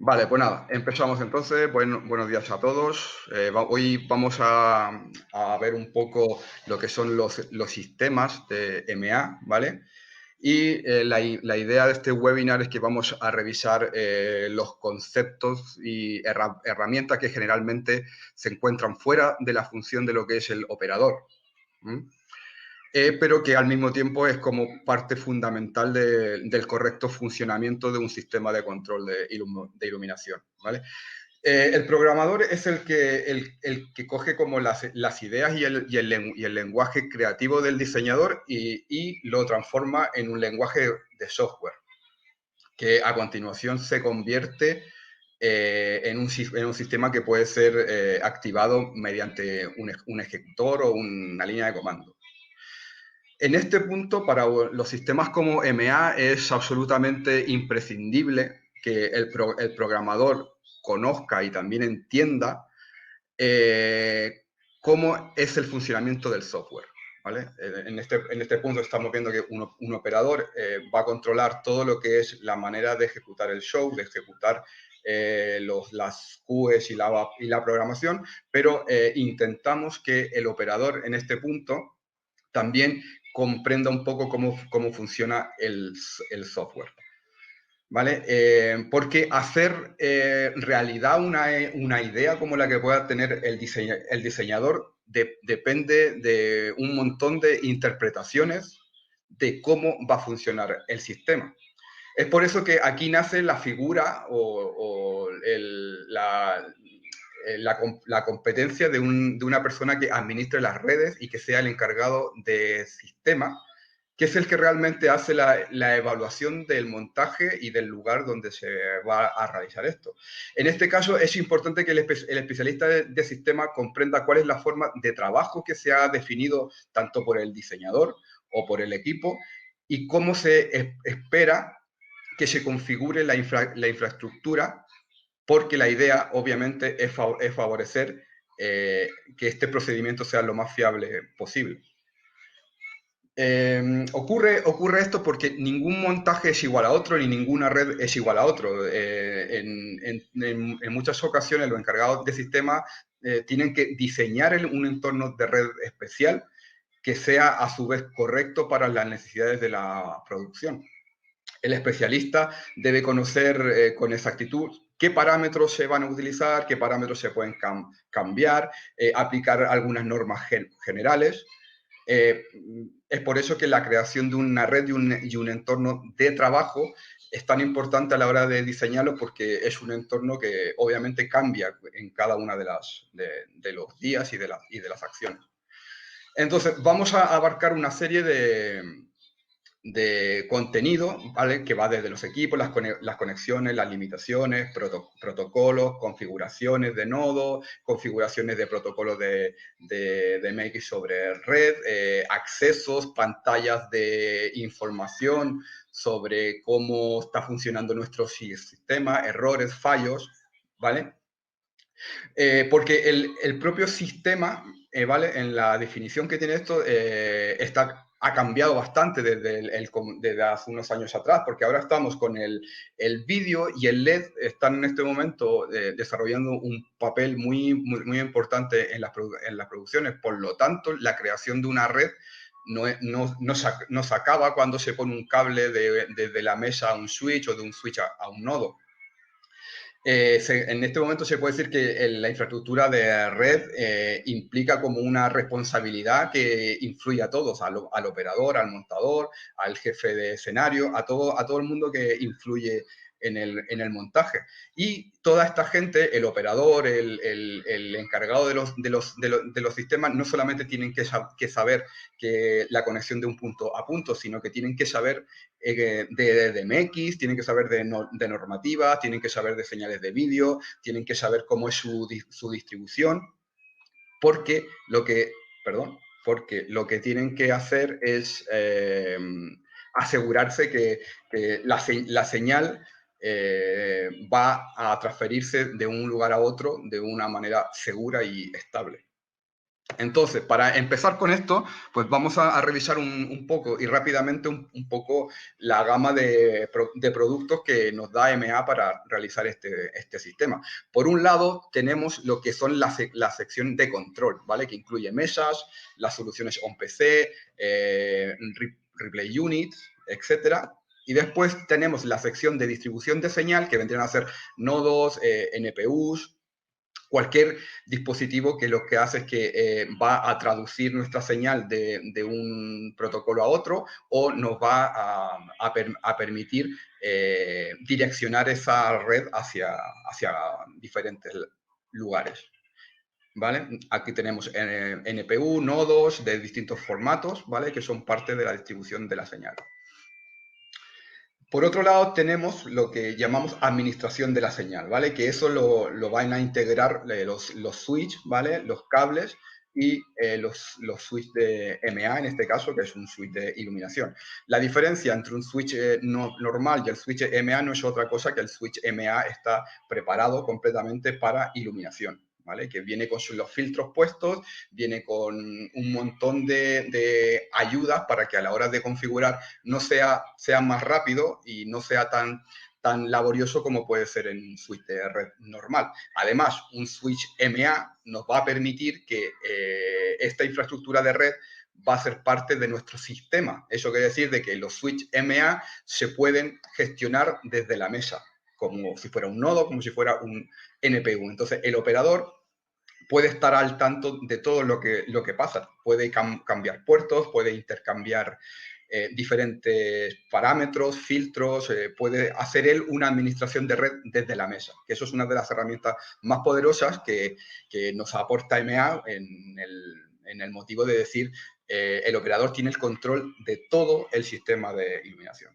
Vale, pues nada, empezamos entonces. Buenos días a todos. Hoy vamos a ver un poco lo que son los sistemas de MA, ¿vale? Y la idea de este webinar es que vamos a revisar los conceptos y herramientas que generalmente se encuentran fuera de la función de lo que es el operador. Pero que al mismo tiempo es como parte fundamental del correcto funcionamiento de un sistema de control de iluminación, ¿vale? El programador es el que coge como las ideas y el lenguaje creativo del diseñador y lo transforma en un lenguaje de software, que a continuación se convierte en un sistema que puede ser activado mediante un ejecutor o una línea de comando. En este punto, para los sistemas como MA es absolutamente imprescindible que el programador conozca y también entienda cómo es el funcionamiento del software. ¿Vale? En este punto estamos viendo que un operador va a controlar todo lo que es la manera de ejecutar el show, de ejecutar las QEs y la programación, pero intentamos que el operador en este punto también comprenda un poco cómo funciona el software. ¿Vale? Porque hacer realidad una idea como la que pueda tener el diseñador depende de un montón de interpretaciones de cómo va a funcionar el sistema. Es por eso que aquí nace la figura o la competencia de una persona que administre las redes y que sea el encargado de sistema, que es el que realmente hace la evaluación del montaje y del lugar donde se va a realizar esto. En este caso, es importante que el especialista de sistema comprenda cuál es la forma de trabajo que se ha definido tanto por el diseñador o por el equipo y cómo se espera que se configure la infraestructura, porque la idea, obviamente, es favorecer que este procedimiento sea lo más fiable posible. Ocurre esto porque ningún montaje es igual a otro, ni ninguna red es igual a otro. En muchas ocasiones los encargados de sistema tienen que diseñar un entorno de red especial que sea a su vez correcto para las necesidades de la producción. El especialista debe conocer con exactitud qué parámetros se van a utilizar, qué parámetros se pueden cambiar, aplicar algunas normas generales. Es por eso que la creación de una red y un entorno de trabajo es tan importante a la hora de diseñarlo, porque es un entorno que obviamente cambia en cada una de los días y de las acciones. Entonces, vamos a abarcar una serie de contenido, ¿vale? Que va desde los equipos, las conexiones, las limitaciones, protocolos, configuraciones de nodos, configuraciones de protocolos de MX sobre red, accesos, pantallas de información sobre cómo está funcionando nuestro sistema, errores, fallos, ¿vale? Porque el propio sistema, ¿vale? En la definición que tiene esto, ha cambiado bastante desde hace unos años atrás, porque ahora estamos con el vídeo y el LED están en este momento desarrollando un papel muy importante en las producciones. Por lo tanto, la creación de una red no se acaba cuando se pone un cable desde la mesa a un switch o de un switch a un nodo. En este momento se puede decir que la infraestructura de red implica como una responsabilidad que influye a todos, al operador, al montador, al jefe de escenario, a todo el mundo que influye en el montaje. Y toda esta gente, el operador, el encargado de los sistemas, no solamente tienen que saber que la conexión de un punto a punto, sino que tienen que saber de MX, tienen que saber de normativas, tienen que saber de señales de vídeo, tienen que saber cómo es su distribución, porque porque lo que tienen que hacer es asegurarse que la señal va a transferirse de un lugar a otro de una manera segura y estable. Entonces, para empezar con esto, pues vamos a revisar un poco y rápidamente un poco la gama de productos que nos da MA para realizar este sistema. Por un lado, tenemos lo que son la sección de control, ¿vale? Que incluye mesas, las soluciones on-PC, Replay Units, etcétera. Y después tenemos la sección de distribución de señal, que vendrían a ser nodos, NPUs, cualquier dispositivo que lo que hace es que va a traducir nuestra señal de un protocolo a otro o nos va a permitir direccionar esa red hacia diferentes lugares. ¿Vale? Aquí tenemos NPU, nodos de distintos formatos, ¿vale? Que son parte de la distribución de la señal. Por otro lado, tenemos lo que llamamos administración de la señal, ¿vale? Que eso lo van a integrar los switch, ¿vale? Los cables y los switch de MA, en este caso, que es un switch de iluminación. La diferencia entre un switch normal y el switch MA no es otra cosa que el switch MA está preparado completamente para iluminación, ¿vale? Que viene con los filtros puestos, viene con un montón de ayudas para que a la hora de configurar no sea más rápido y no sea tan laborioso como puede ser en un switch de red normal. Además, un switch MA nos va a permitir que esta infraestructura de red va a ser parte de nuestro sistema. Eso quiere decir de que los switch MA se pueden gestionar desde la mesa, como si fuera un nodo, como si fuera un NPU. Entonces, el operador puede estar al tanto de todo lo que pasa. Puede cambiar puertos, puede intercambiar diferentes parámetros, filtros, puede hacer él una administración de red desde la mesa, que eso es una de las herramientas más poderosas que nos aporta MA en el motivo de decir el operador tiene el control de todo el sistema de iluminación.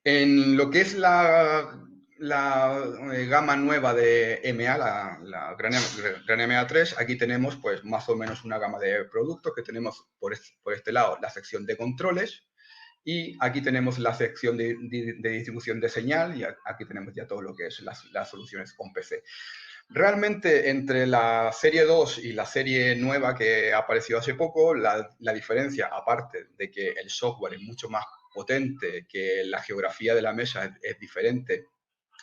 En lo que es la gama nueva de MA, la Gran MA 3, aquí tenemos pues más o menos una gama de productos que tenemos por este lado la sección de controles y aquí tenemos la sección de distribución de señal y aquí tenemos ya todo lo que es las soluciones con PC. Realmente entre la serie 2 y la serie nueva que ha aparecido hace poco, la diferencia, aparte de que el software es mucho más potente, que la geografía de la mesa es diferente,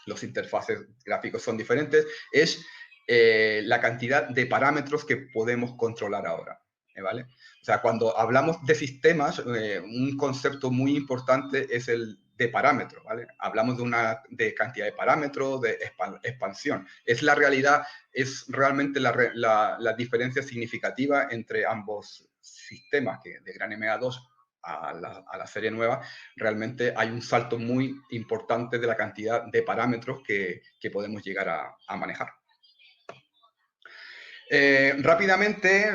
los interfaces gráficos son diferentes, es la cantidad de parámetros que podemos controlar ahora. ¿Vale? O sea, cuando hablamos de sistemas, un concepto muy importante es el de parámetros, ¿vale? Hablamos de cantidad de parámetros, de expansión. Es la realidad, es realmente la diferencia significativa entre ambos sistemas, que de Gran MA2 a la serie nueva, realmente hay un salto muy importante de la cantidad de parámetros que podemos llegar a manejar. Rápidamente,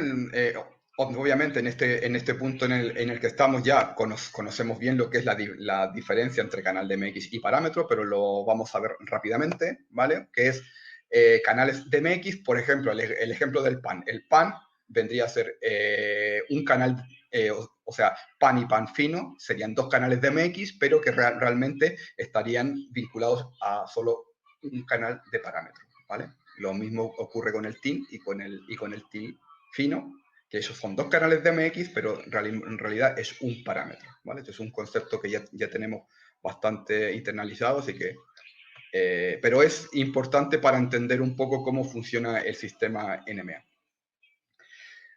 obviamente en este punto en el que estamos ya conocemos bien lo que es la diferencia entre canal de MX y parámetro, pero lo vamos a ver rápidamente, ¿vale? Que es canales de MX, por ejemplo, el ejemplo del PAN. El PAN vendría a ser un canal, o sea, PAN y PAN fino, serían dos canales de MX, pero que realmente estarían vinculados a solo un canal de parámetro, ¿vale? Lo mismo ocurre con el TIN y con el TIN fino, que esos son dos canales de MX, pero en realidad es un parámetro, ¿vale? Este es un concepto que ya tenemos bastante internalizado, así que pero es importante para entender un poco cómo funciona el sistema NMA.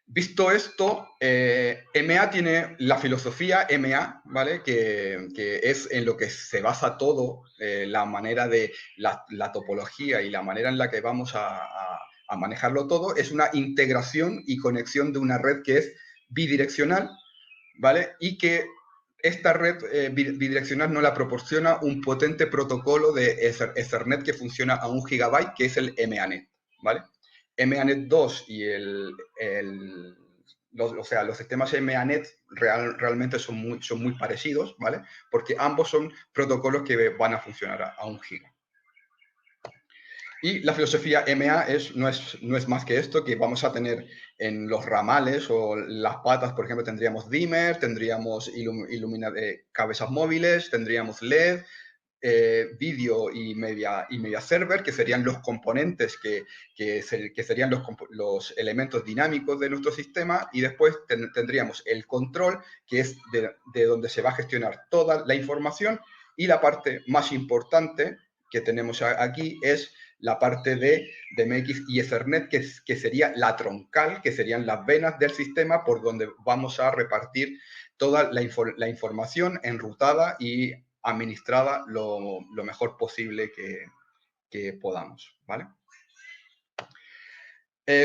Visto esto, MA tiene la filosofía MA, ¿vale? Que es en lo que se basa todo, la manera de la topología y la manera en la que vamos a manejarlo todo, es una integración y conexión de una red que es bidireccional, ¿vale? Y que esta red bidireccional nos la proporciona un potente protocolo de Ethernet que funciona a 1 GB, que es el MANET, ¿vale? MANET 2 y los sistemas MANET realmente son muy parecidos, ¿vale? Porque ambos son protocolos que van a funcionar a 1 GB. Y la filosofía MA no es más que esto, que vamos a tener en los ramales o las patas, por ejemplo, tendríamos dimmer, tendríamos cabezas móviles, tendríamos LED, vídeo y media server, que serían los componentes que serían los elementos dinámicos de nuestro sistema, y después tendríamos el control, que es de donde se va a gestionar toda la información, y la parte más importante que tenemos aquí es la parte de MX y Ethernet, que sería la troncal, que serían las venas del sistema por donde vamos a repartir toda la información enrutada y administrada lo mejor posible que podamos, ¿vale?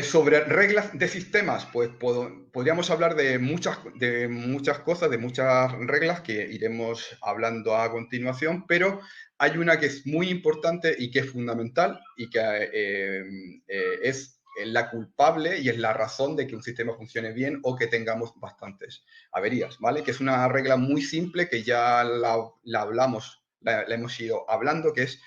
Sobre reglas de sistemas, pues podríamos hablar de muchas cosas, de muchas reglas que iremos hablando a continuación, pero hay una que es muy importante y que es fundamental y que es la culpable y es la razón de que un sistema funcione bien o que tengamos bastantes averías, ¿vale? Que es una regla muy simple que ya la hablamos, la hemos ido hablando, que es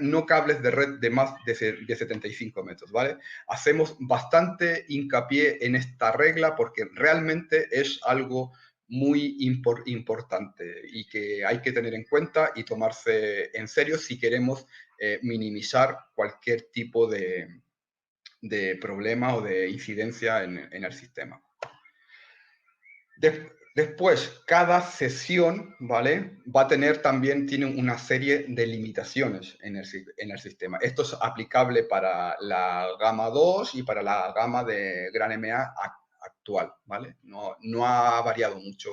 no cables de red de más de 75 metros, ¿vale? Hacemos bastante hincapié en esta regla porque realmente es algo muy importante y que hay que tener en cuenta y tomarse en serio si queremos minimizar cualquier tipo de problema o de incidencia en el sistema. Después, cada sesión, ¿vale? Va a tener también, tiene una serie de limitaciones en el sistema. Esto es aplicable para la gama 2 y para la gama de Gran MA actual, ¿vale? No ha variado mucho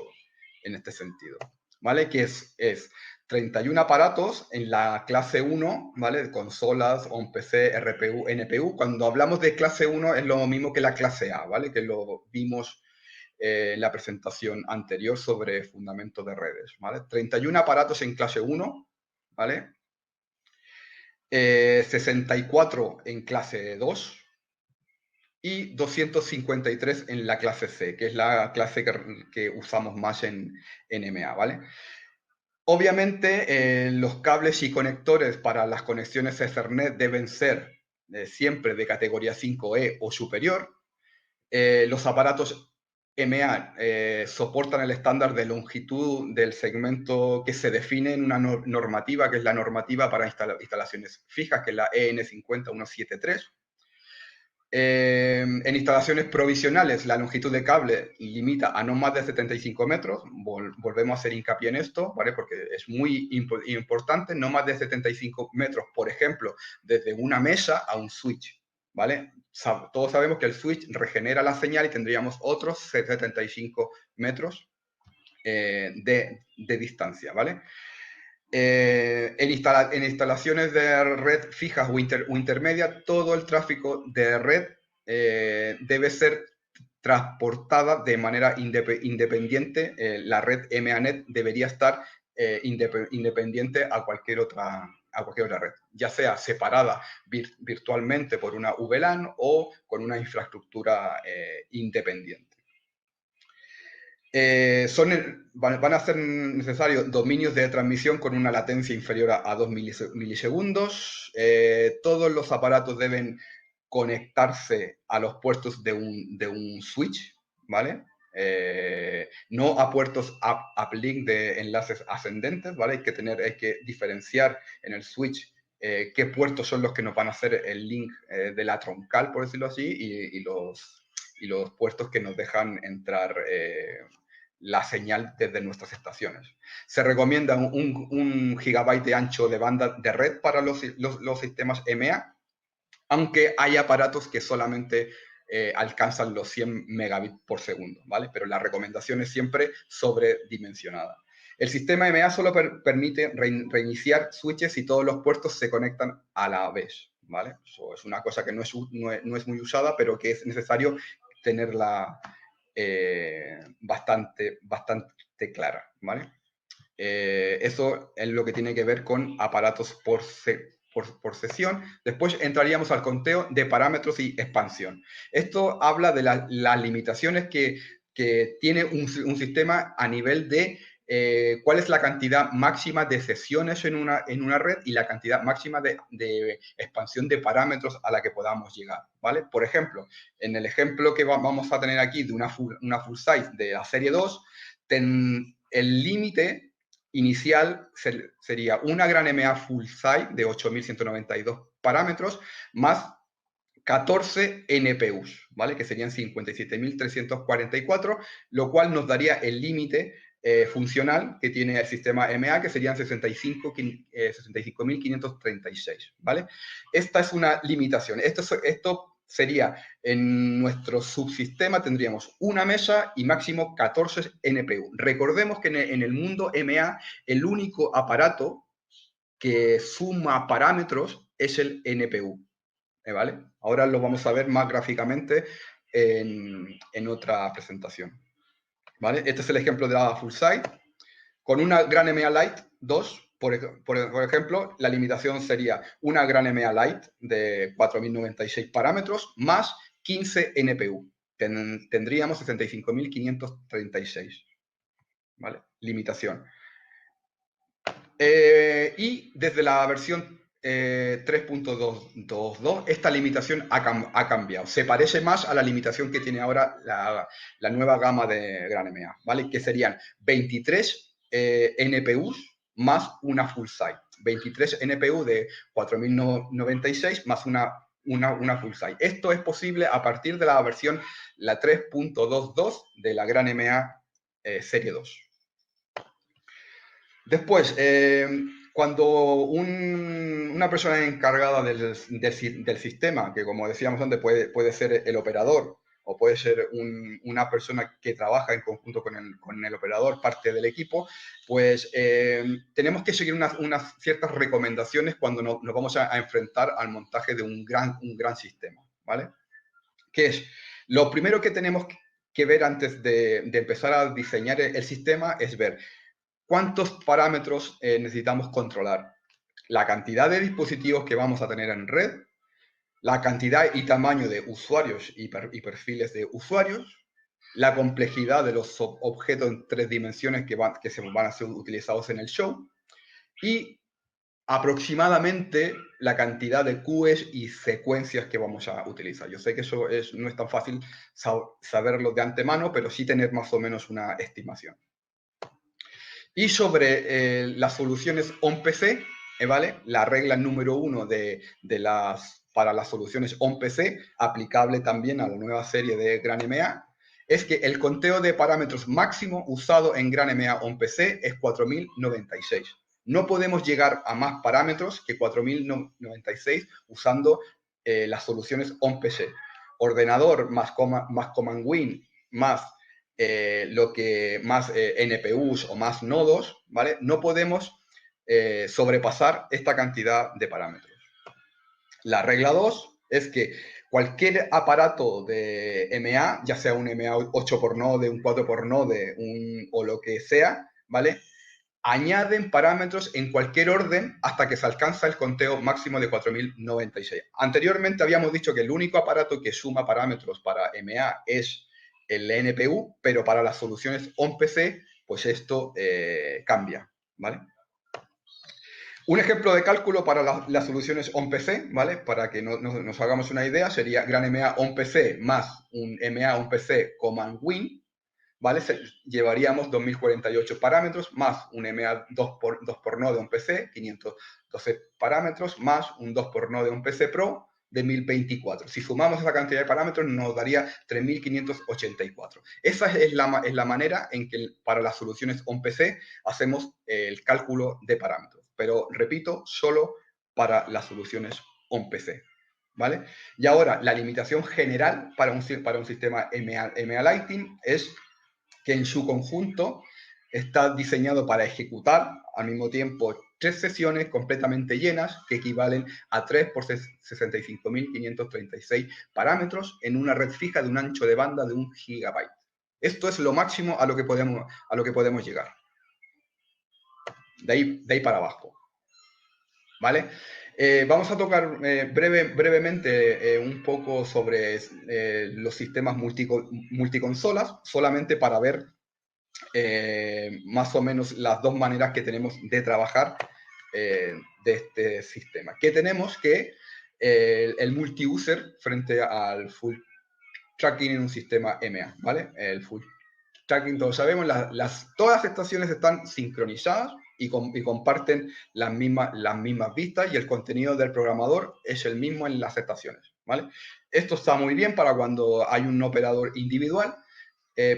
en este sentido, ¿vale? Que es 31 aparatos en la clase 1, ¿vale? Consolas, on PC, RPU, NPU. Cuando hablamos de clase 1 es lo mismo que la clase A, ¿vale? Que lo vimos en la presentación anterior sobre fundamentos de redes, ¿vale? 31 aparatos en clase 1, ¿vale? 64 en clase 2 y 253 en la clase C, que es la clase que usamos más en MA, ¿vale? Obviamente, los cables y conectores para las conexiones Ethernet deben ser siempre de categoría 5E o superior. Los aparatos MA soportan el estándar de longitud del segmento que se define en una normativa, que es la normativa para instalaciones fijas, que es la EN 50173. En instalaciones provisionales, la longitud de cable limita a no más de 75 metros. Volvemos a hacer hincapié en esto, ¿vale? Porque es muy importante, no más de 75 metros, por ejemplo, desde una mesa a un switch, ¿vale? Todos sabemos que el switch regenera la señal y tendríamos otros 75 metros de distancia, ¿vale? En instalaciones de red fijas o intermedia, todo el tráfico de red debe ser transportada de manera independiente. La red MANET debería estar independiente a cualquier otra red, ya sea separada virtualmente por una VLAN o con una infraestructura independiente. Van a ser necesarios dominios de transmisión con una latencia inferior a 2 milisegundos. Todos los aparatos deben conectarse a los puertos de un switch, ¿vale? No a puertos uplink de enlaces ascendentes, ¿vale? Hay que diferenciar en el switch qué puertos son los que nos van a hacer el link de la troncal, por decirlo así, y los puertos que nos dejan entrar la señal desde nuestras estaciones. Se recomienda un gigabyte de ancho de banda de red para los sistemas MA, aunque hay aparatos que solamente alcanzan los 100 megabits por segundo, ¿vale? Pero la recomendación es siempre sobredimensionada. El sistema MA solo permite reiniciar switches si todos los puertos se conectan a la vez, ¿vale? Eso es una cosa que no es muy usada, pero que es necesario tenerla bastante clara, ¿vale? Eso es lo que tiene que ver con aparatos por sesión. Después entraríamos al conteo de parámetros y expansión. Esto habla de las limitaciones que tiene un sistema a nivel de cuál es la cantidad máxima de sesiones en una red y la cantidad máxima de expansión de parámetros a la que podamos llegar, ¿vale? Por ejemplo, en el ejemplo que vamos a tener aquí de una full size de la serie 2, el límite inicial sería una gran MA full site de 8.192 parámetros más 14 NPUs, ¿vale? Que serían 57.344, lo cual nos daría el límite funcional que tiene el sistema MA, que serían 65.536, ¿vale? Esta es una limitación. Esto sería, en nuestro subsistema tendríamos una mesa y máximo 14 NPU. Recordemos que en el mundo MA, el único aparato que suma parámetros es el NPU, ¿vale? Ahora lo vamos a ver más gráficamente en otra presentación, ¿vale? Este es el ejemplo de la full site. Con una gran MA Lite 2, por ejemplo, la limitación sería una gran MA Lite de 4.096 parámetros más 15 NPU. Tendríamos 65.536, ¿vale? Limitación. Y desde la versión 3.22, esta limitación ha cambiado. Se parece más a la limitación que tiene ahora la nueva gama de Gran MA, ¿vale? Que serían 23 NPUs más una full site. 23 NPU de 4.096 más una full site. Esto es posible a partir de la versión, la 3.22 de la Gran MA Serie 2. Después, cuando una persona encargada del sistema, que como decíamos antes puede ser el operador o puede ser una persona que trabaja en conjunto con el operador, parte del equipo, pues tenemos que seguir unas ciertas recomendaciones cuando nos vamos a enfrentar al montaje de un gran sistema, ¿vale? Que es, lo primero que tenemos que ver antes de empezar a diseñar el sistema es ver ¿cuántos parámetros necesitamos controlar? La cantidad de dispositivos que vamos a tener en red, la cantidad y tamaño de usuarios y perfiles de usuarios, la complejidad de los objetos en 3 dimensiones que van a ser utilizados en el show y aproximadamente la cantidad de queues y secuencias que vamos a utilizar. Yo sé que eso no es tan fácil saberlo de antemano, pero sí tener más o menos una estimación. Y sobre las soluciones on-PC, ¿vale? La regla número 1 para las soluciones on-PC, aplicable también a la nueva serie de Gran MA, es que el conteo de parámetros máximo usado en Gran MA on-PC es 4096. No podemos llegar a más parámetros que 4096 usando las soluciones on-PC. Ordenador más Command Win más NPUs o más nodos, ¿vale? No podemos sobrepasar esta cantidad de parámetros. La regla 2 es que cualquier aparato de MA, ya sea un MA 8 por node, un 4 por node, o lo que sea, ¿vale? Añaden parámetros en cualquier orden hasta que se alcanza el conteo máximo de 4096. Anteriormente habíamos dicho que el único aparato que suma parámetros para MA es el NPU, pero para las soluciones on-PC, pues esto cambia, ¿vale? Un ejemplo de cálculo para las soluciones on-PC, ¿vale? Para que nos hagamos una idea, sería Gran MA on-PC más un MA on-PC Command Win, ¿vale? Llevaríamos 2048 parámetros más un MA 2 por node on-PC, 512 parámetros, más un 2 por node on-PC Pro de 1024. Si sumamos esa cantidad de parámetros nos daría 3584. Esa es la manera en que para las soluciones on-PC hacemos el cálculo de parámetros. Pero, repito, solo para las soluciones on-PC. ¿Vale? Y ahora, la limitación general para un sistema MA Lighting es que en su conjunto está diseñado para ejecutar al mismo tiempo 3 sesiones completamente llenas que equivalen a 3 por 65.536 parámetros en una red fija de un ancho de banda de 1 gigabyte. Esto es lo máximo a lo que podemos llegar. De ahí para abajo. ¿Vale? Vamos a tocar brevemente un poco sobre los sistemas multiconsolas, solamente para ver más o menos las dos maneras que tenemos de trabajar de este sistema. Que tenemos que el multi-user frente al full tracking en un sistema MA, ¿vale? El full tracking, todos sabemos, todas las estaciones están sincronizadas, y comparten las mismas vistas y el contenido del programador es el mismo en las estaciones, ¿vale? Esto está muy bien para cuando hay un operador individual,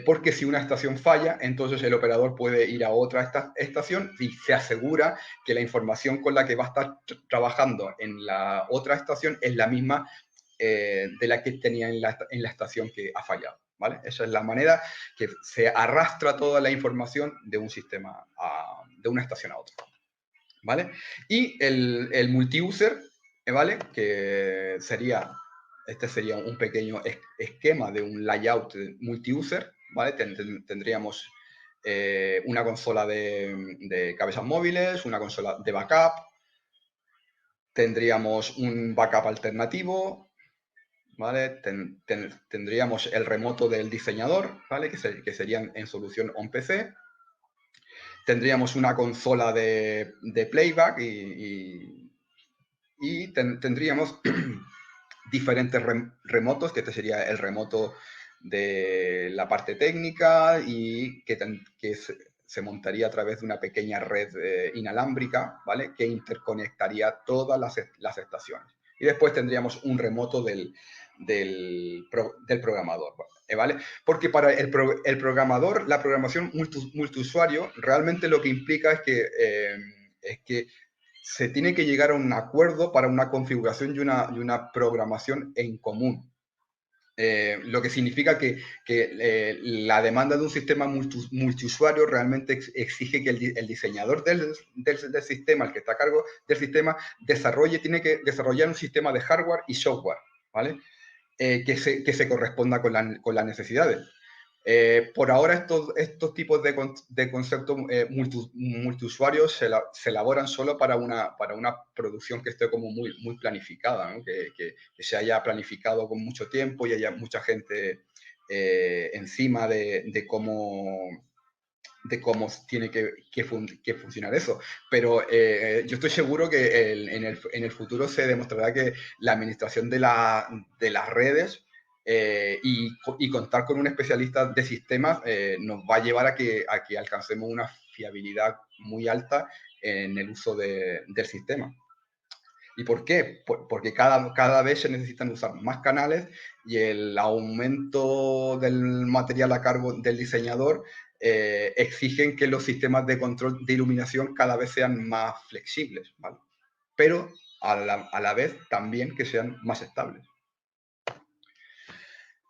porque si una estación falla, entonces el operador puede ir a otra estación y se asegura que la información con la que va a estar trabajando en la otra estación es la misma de la que tenía en la estación que ha fallado, ¿vale? Esa es la manera que se arrastra toda la información de un sistema de una estación a otra, ¿vale? Y el multiuser, ¿vale? Que sería, este sería un pequeño esquema de un layout multiuser, ¿vale? Tendríamos una consola de cabezas móviles, una consola de backup, tendríamos un backup alternativo, ¿vale? Tendríamos el remoto del diseñador, ¿vale? Que serían en solución on-PC. Tendríamos una consola de playback y tendríamos diferentes remotos, que este sería el remoto de la parte técnica y que se montaría a través de una pequeña red inalámbrica, ¿vale? Que interconectaría todas las estaciones. Y después tendríamos un remoto del programador, ¿vale? Porque para el programador, la programación multiusuario realmente lo que implica es que se tiene que llegar a un acuerdo para una configuración y una programación en común. Lo que significa que la demanda de un sistema multiusuario realmente exige que el diseñador del sistema, el que está a cargo del sistema, tiene que desarrollar un sistema de hardware y software, ¿vale? Que se corresponda con las necesidades. Por ahora estos tipos de conceptos multiusuarios se elaboran solo para una producción que esté como muy planificada, ¿no? Que se haya planificado con mucho tiempo y haya mucha gente encima de cómo tiene que funcionar eso. Pero yo estoy seguro que en el futuro se demostrará que la administración de las redes y contar con un especialista de sistemas nos va a llevar a que alcancemos una fiabilidad muy alta en el uso del sistema. ¿Y por qué? Porque cada vez se necesitan usar más canales y el aumento del material a cargo del diseñador exigen que los sistemas de control de iluminación cada vez sean más flexibles, ¿vale? Pero a la vez también que sean más estables.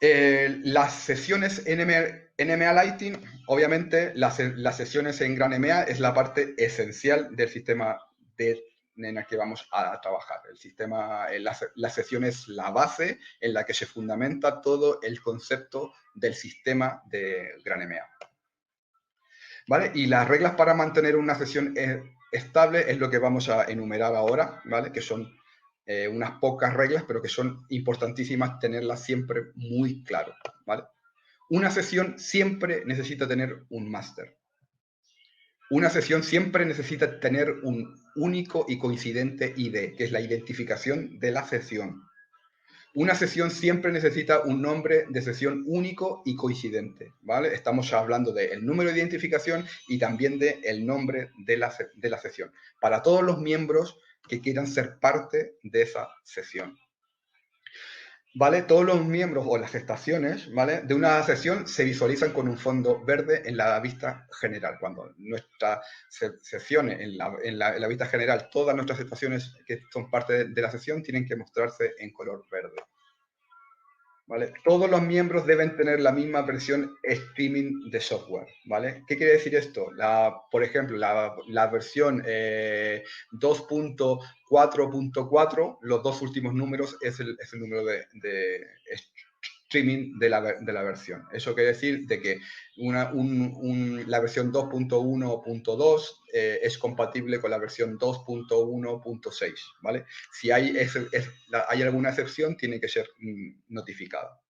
Las sesiones NMA Lighting, obviamente las sesiones en gran NMA es la parte esencial del sistema en el que vamos a trabajar. El sistema, la sesión es la base en la que se fundamenta todo el concepto del sistema de gran NMA. ¿Vale? Y las reglas para mantener una sesión estable es lo que vamos a enumerar ahora, ¿vale? Que son unas pocas reglas, pero que son importantísimas tenerlas siempre muy claro, ¿vale? Una sesión siempre necesita tener un máster. Una sesión siempre necesita tener un único y coincidente ID, que es la identificación de la sesión. Una sesión siempre necesita un nombre de sesión único y coincidente, ¿vale? Estamos hablando del número de identificación y también del nombre de la sesión, para todos los miembros que quieran ser parte de esa sesión. ¿Vale? Todos los miembros o las estaciones, ¿vale? De una sesión se visualizan con un fondo verde en la vista general. Cuando nuestras sesiones, en la vista general, todas nuestras estaciones que son parte de la sesión tienen que mostrarse en color verde. ¿Vale? Todos los miembros deben tener la misma versión streaming de software, ¿vale? ¿Qué quiere decir esto? Por ejemplo, la versión 2.4.4, los dos últimos números es el número de streaming de la versión. Eso quiere decir de que la versión 2.1.2 es compatible con la versión 2.1.6, ¿vale? Si hay alguna excepción, tiene que ser notificada.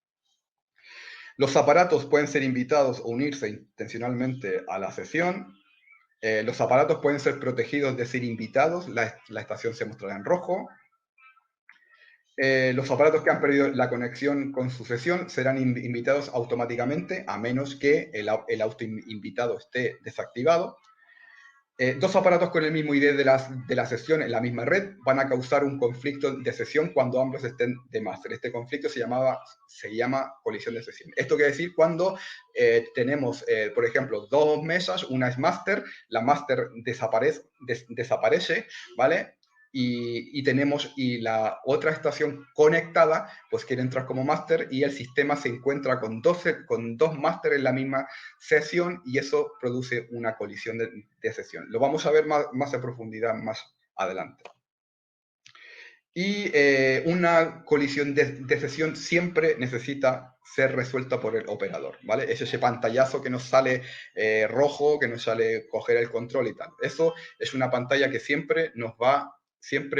Los aparatos pueden ser invitados o unirse intencionalmente a la sesión. Los aparatos pueden ser protegidos de ser invitados. La estación se mostrará en rojo. Los aparatos que han perdido la conexión con su sesión serán invitados automáticamente, a menos que el auto invitado esté desactivado. Dos aparatos con el mismo ID de la sesión en la misma red van a causar un conflicto de sesión cuando ambos estén de máster. Este conflicto se llama colisión de sesión. Esto quiere decir cuando tenemos, por ejemplo, dos mesas, una es máster, la máster desaparece, ¿vale? Y la otra estación conectada, pues quiere entrar como máster y el sistema se encuentra con dos máster en la misma sesión y eso produce una colisión de sesión. Lo vamos a ver más en profundidad más adelante. Y una colisión de sesión siempre necesita ser resuelta por el operador, ¿vale? Es ese pantallazo que nos sale rojo, que nos sale coger el control y tal. Eso es una pantalla que siempre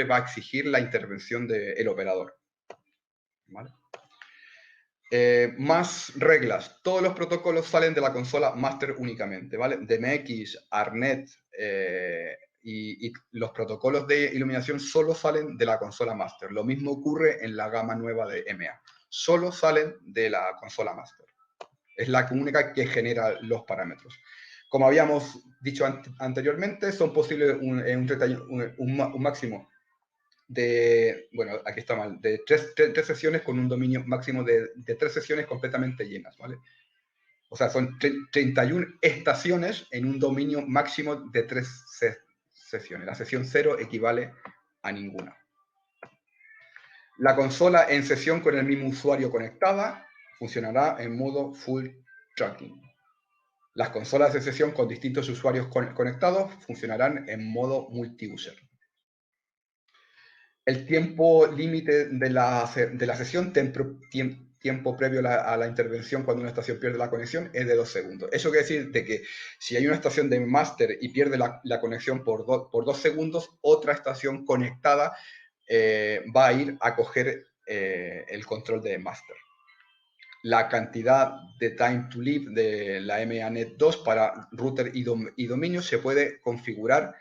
va a exigir la intervención del operador, ¿vale? Más reglas. Todos los protocolos salen de la consola master únicamente, ¿vale? DMX, ARNet y los protocolos de iluminación solo salen de la consola master. Lo mismo ocurre en la gama nueva de MA. Solo salen de la consola master. Es la única que genera los parámetros. Como habíamos dicho anteriormente, son posibles un máximo aquí está mal, de tres sesiones con un dominio máximo de 3 sesiones completamente llenas, ¿vale? O sea, son 31 estaciones en un dominio máximo de 3 sesiones. La sesión 0 equivale a ninguna. La consola en sesión con el mismo usuario conectada funcionará en modo full tracking. Las consolas de sesión con distintos usuarios conectados funcionarán en modo multiuser. El tiempo límite de la sesión, tiempo previo a la intervención cuando una estación pierde la conexión, es de 2 segundos. Eso quiere decir de que si hay una estación de máster y pierde la conexión por 2 segundos, otra estación conectada va a ir a coger el control de máster. La cantidad de time to leave de la MANET 2 para router y dominio se puede configurar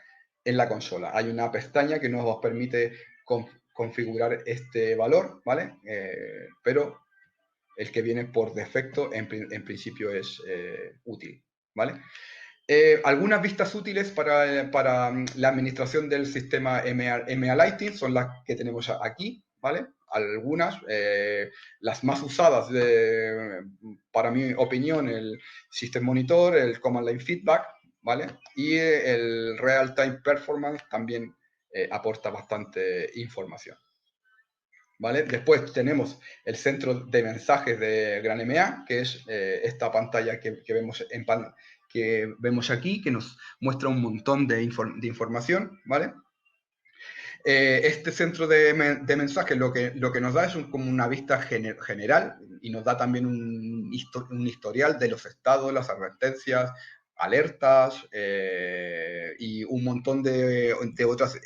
en la consola. Hay una pestaña que nos permite configurar este valor, ¿vale? Pero el que viene por defecto en principio es útil, ¿vale? Algunas vistas útiles para la administración del sistema MA Lighting son las que tenemos aquí, ¿vale? Algunas, las más usadas, para mi opinión, el System Monitor, el Command Line Feedback, ¿vale? Y el Real Time Performance también aporta bastante información, ¿vale? Después tenemos el centro de mensajes de GranMA, que es esta pantalla que vemos aquí, que nos muestra un montón de información, ¿vale? Este centro de mensajes lo que nos da es como una vista general y nos da también un historial de los estados, las advertencias, alertas y un montón de otras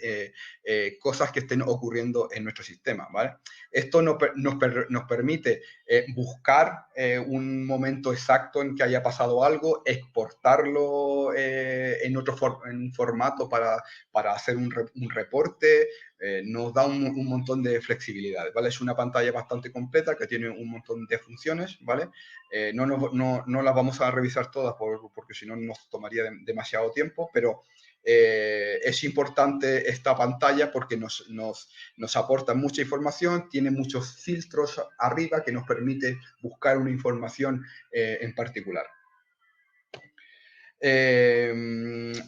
cosas que estén ocurriendo en nuestro sistema, ¿vale? Esto nos permite buscar un momento exacto en que haya pasado algo, exportarlo en un formato para hacer un reporte, nos da un montón de flexibilidad, ¿vale? Es una pantalla bastante completa que tiene un montón de funciones, ¿vale? No las vamos a revisar todas porque si no nos tomaría demasiado tiempo, pero es importante esta pantalla porque nos aporta mucha información, tiene muchos filtros arriba que nos permite buscar una información en particular.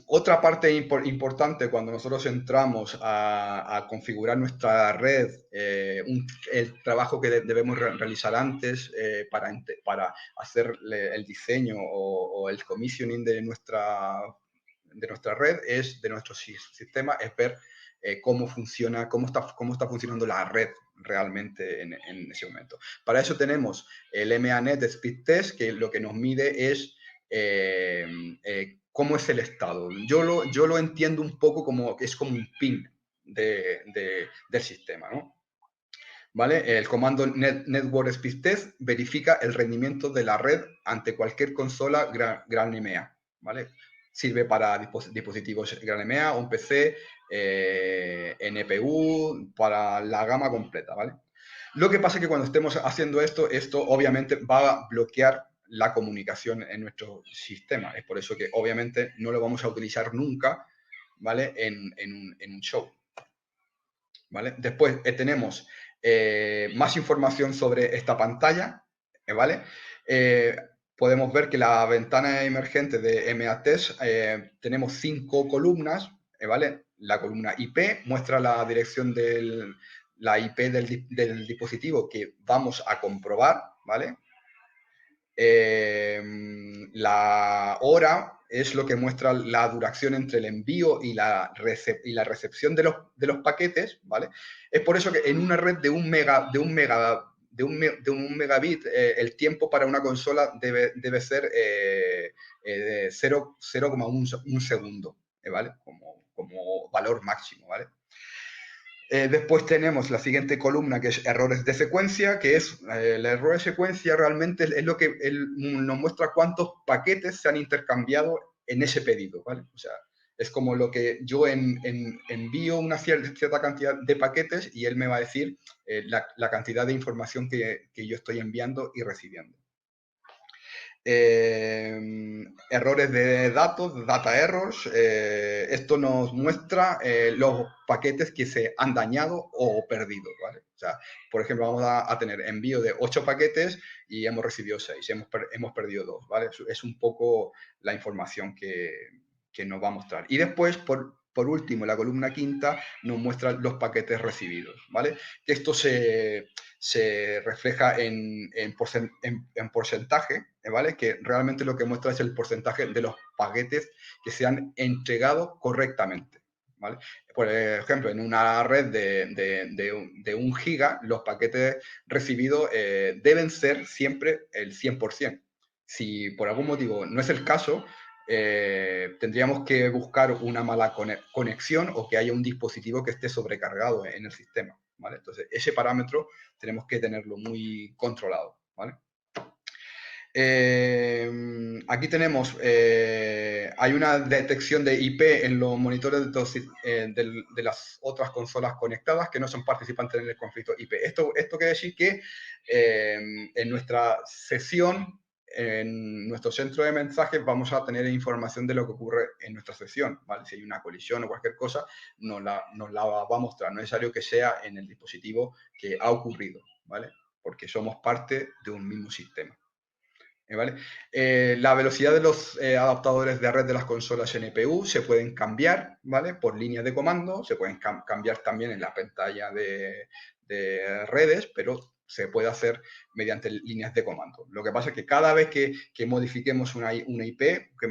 Otra parte importante cuando nosotros entramos a configurar nuestra red, el trabajo que debemos realizar antes para hacer el diseño o el commissioning de nuestra red, de nuestro sistema, es ver cómo funciona, cómo está funcionando la red realmente en ese momento. Para eso tenemos el MANET Speed Test, que lo que nos mide es cómo es el estado. Yo lo entiendo un poco como que es como un pin del sistema, ¿no? ¿Vale? El comando Network Speed Test verifica el rendimiento de la red ante cualquier consola GranMA, ¿vale? Sirve para dispositivos GranMA, un PC, NPU, para la gama completa, ¿vale? Lo que pasa es que cuando estemos haciendo esto obviamente va a bloquear la comunicación en nuestro sistema. Es por eso que obviamente no lo vamos a utilizar nunca ¿vale? En un show, ¿vale? Después tenemos más información sobre esta pantalla, ¿vale? Podemos ver que la ventana emergente de MATES tenemos 5 columnas, ¿vale? La columna IP muestra la dirección la IP del dispositivo que vamos a comprobar, ¿vale? La hora es lo que muestra la duración entre el envío y la recepción de los paquetes, ¿vale? Es por eso que en una red de un megabit, el tiempo para una consola debe ser 0,1 segundo, ¿vale? Como valor máximo, ¿vale? Después tenemos la siguiente columna, que es errores de secuencia, que es el error de secuencia realmente es lo que nos muestra cuántos paquetes se han intercambiado en ese pedido, ¿vale? O sea, es como lo que yo envío una cierta cantidad de paquetes y él me va a decir la cantidad de información que yo estoy enviando y recibiendo. Errores de datos, data errors. Esto nos muestra los paquetes que se han dañado o perdido, ¿vale? O sea, por ejemplo, vamos a tener envío de 8 paquetes y hemos recibido 6, hemos perdido 2, ¿vale? Es un poco la información que nos va a mostrar. Y después, por último, la columna quinta nos muestra los paquetes recibidos, ¿vale? Que esto se refleja en porcentaje, ¿vale? Que realmente lo que muestra es el porcentaje de los paquetes que se han entregado correctamente, ¿vale? Por ejemplo, en una red de 1 giga, los paquetes recibidos deben ser siempre el 100%. Si por algún motivo no es el caso, tendríamos que buscar una mala conexión o que haya un dispositivo que esté sobrecargado en el sistema, ¿vale? Entonces, ese parámetro tenemos que tenerlo muy controlado, ¿vale? Aquí tenemos, hay una detección de IP en los monitores de las otras consolas conectadas que no son participantes en el conflicto IP. Esto quiere decir que en nuestra sesión, en nuestro centro de mensajes, vamos a tener información de lo que ocurre en nuestra sesión, ¿vale? Si hay una colisión o cualquier cosa, nos la va a mostrar. No es necesario que sea en el dispositivo que ha ocurrido, ¿vale? Porque somos parte de un mismo sistema. ¿Vale? La velocidad de los adaptadores de red de las consolas NPU se pueden cambiar, ¿vale? Por líneas de comando, se pueden cambiar también en la pantalla de redes, pero se puede hacer mediante líneas de comando. Lo que pasa es que cada vez que modifiquemos una IP, que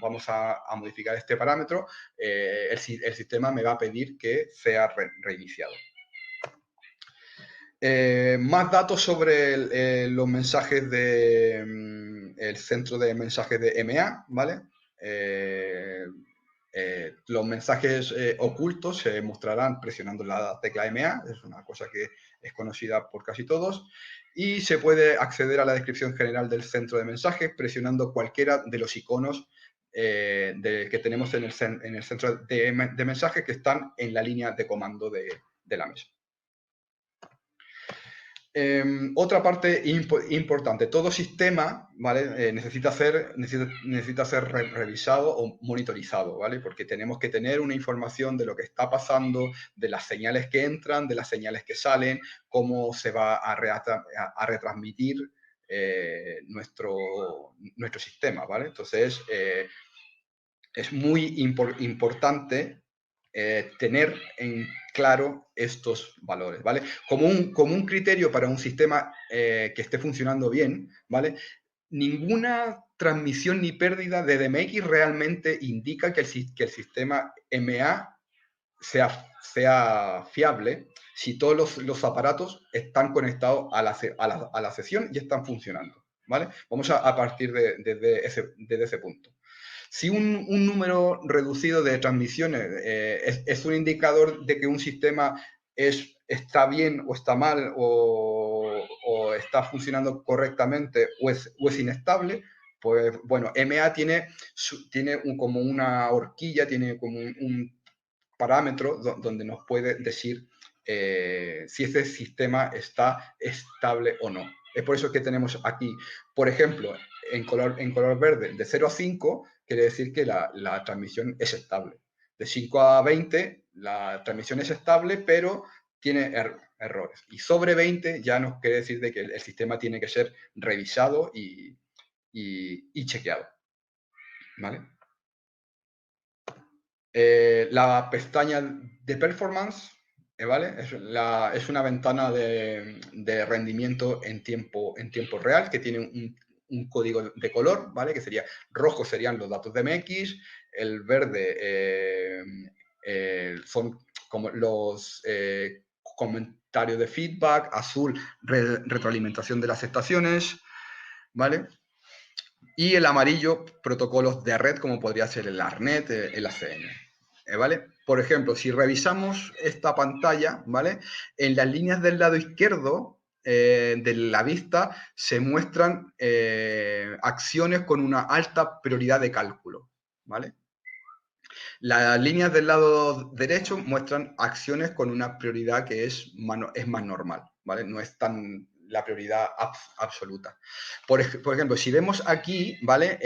vamos a modificar este parámetro, el sistema me va a pedir que sea reiniciado. Más datos sobre los mensajes el centro de mensajes de MA, ¿vale? Los mensajes ocultos se mostrarán presionando la tecla MA, es una cosa que es conocida por casi todos, y se puede acceder a la descripción general del centro de mensajes presionando cualquiera de los iconos que tenemos en el centro de mensajes que están en la línea de comando de la mesa. Otra parte importante, todo sistema, ¿vale? Necesita ser revisado o monitorizado, ¿vale? Porque tenemos que tener una información de lo que está pasando, de las señales que entran, de las señales que salen, cómo se va a retransmitir nuestro sistema, ¿vale? Entonces, es muy importante tener en claro estos valores, ¿vale? Como un criterio para un sistema que esté funcionando bien, ¿vale? Ninguna transmisión ni pérdida de DMX realmente indica que el sistema MA sea fiable si todos los aparatos están conectados a la sesión y están funcionando, ¿vale? Vamos a partir desde ese punto. Si un número reducido de transmisiones es un indicador de que un sistema está bien o está mal o está funcionando correctamente o es inestable, pues bueno, MA tiene como una horquilla, tiene como un parámetro donde nos puede decir si ese sistema está estable o no. Es por eso que tenemos aquí, por ejemplo, en color verde, de 0 a 5, quiere decir que la transmisión es estable. De 5 a 20 la transmisión es estable, pero tiene errores. Y sobre 20 ya nos quiere decir de que el sistema tiene que ser revisado y chequeado. ¿Vale? La pestaña de performance, ¿vale? Es una ventana de rendimiento en tiempo real que tiene un código de color, ¿vale? Que sería rojo serían los datos de MX, el verde son como los comentarios de feedback, azul retroalimentación de las estaciones, ¿vale? Y el amarillo, protocolos de red, como podría ser el ARNet, el ACN. ¿Vale? Por ejemplo, si revisamos esta pantalla, ¿vale? En las líneas del lado izquierdo de la vista se muestran acciones con una alta prioridad de cálculo, ¿vale? Las líneas del lado derecho muestran acciones con una prioridad que es más normal, ¿vale? No es tan la prioridad absoluta. Por ejemplo, si vemos aquí, ¿vale?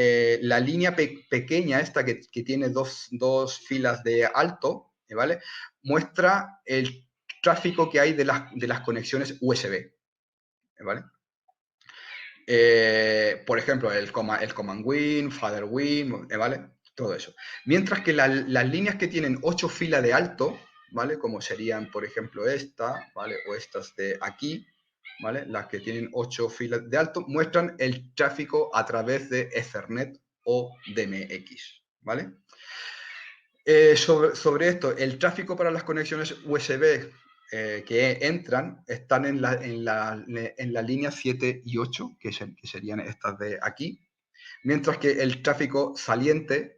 La línea pequeña esta que tiene dos filas de alto, ¿vale? Muestra el tráfico que hay de las conexiones USB, ¿vale? Por ejemplo, el command win, father win, ¿vale? Todo eso. Mientras que las líneas que tienen 8 filas de alto, ¿vale? Como serían, por ejemplo, esta, ¿vale? O estas de aquí, ¿vale? Las que tienen 8 filas de alto, muestran el tráfico a través de Ethernet o DMX, ¿vale? Sobre esto, el tráfico para las conexiones USB que entran están en la línea 7 y 8, que serían estas de aquí, mientras que el tráfico saliente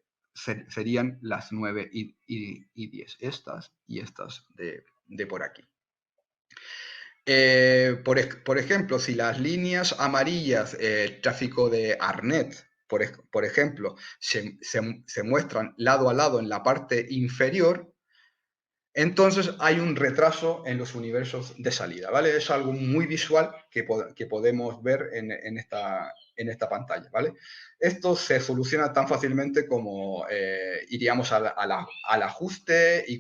serían las 9 y 10, estas y estas de por aquí. Por ejemplo, si las líneas amarillas, el tráfico de ARNet, por ejemplo, se muestran lado a lado en la parte inferior, entonces hay un retraso en los universos de salida, ¿vale? Es algo muy visual que podemos ver en esta pantalla, ¿vale? Esto se soluciona tan fácilmente como iríamos al ajuste y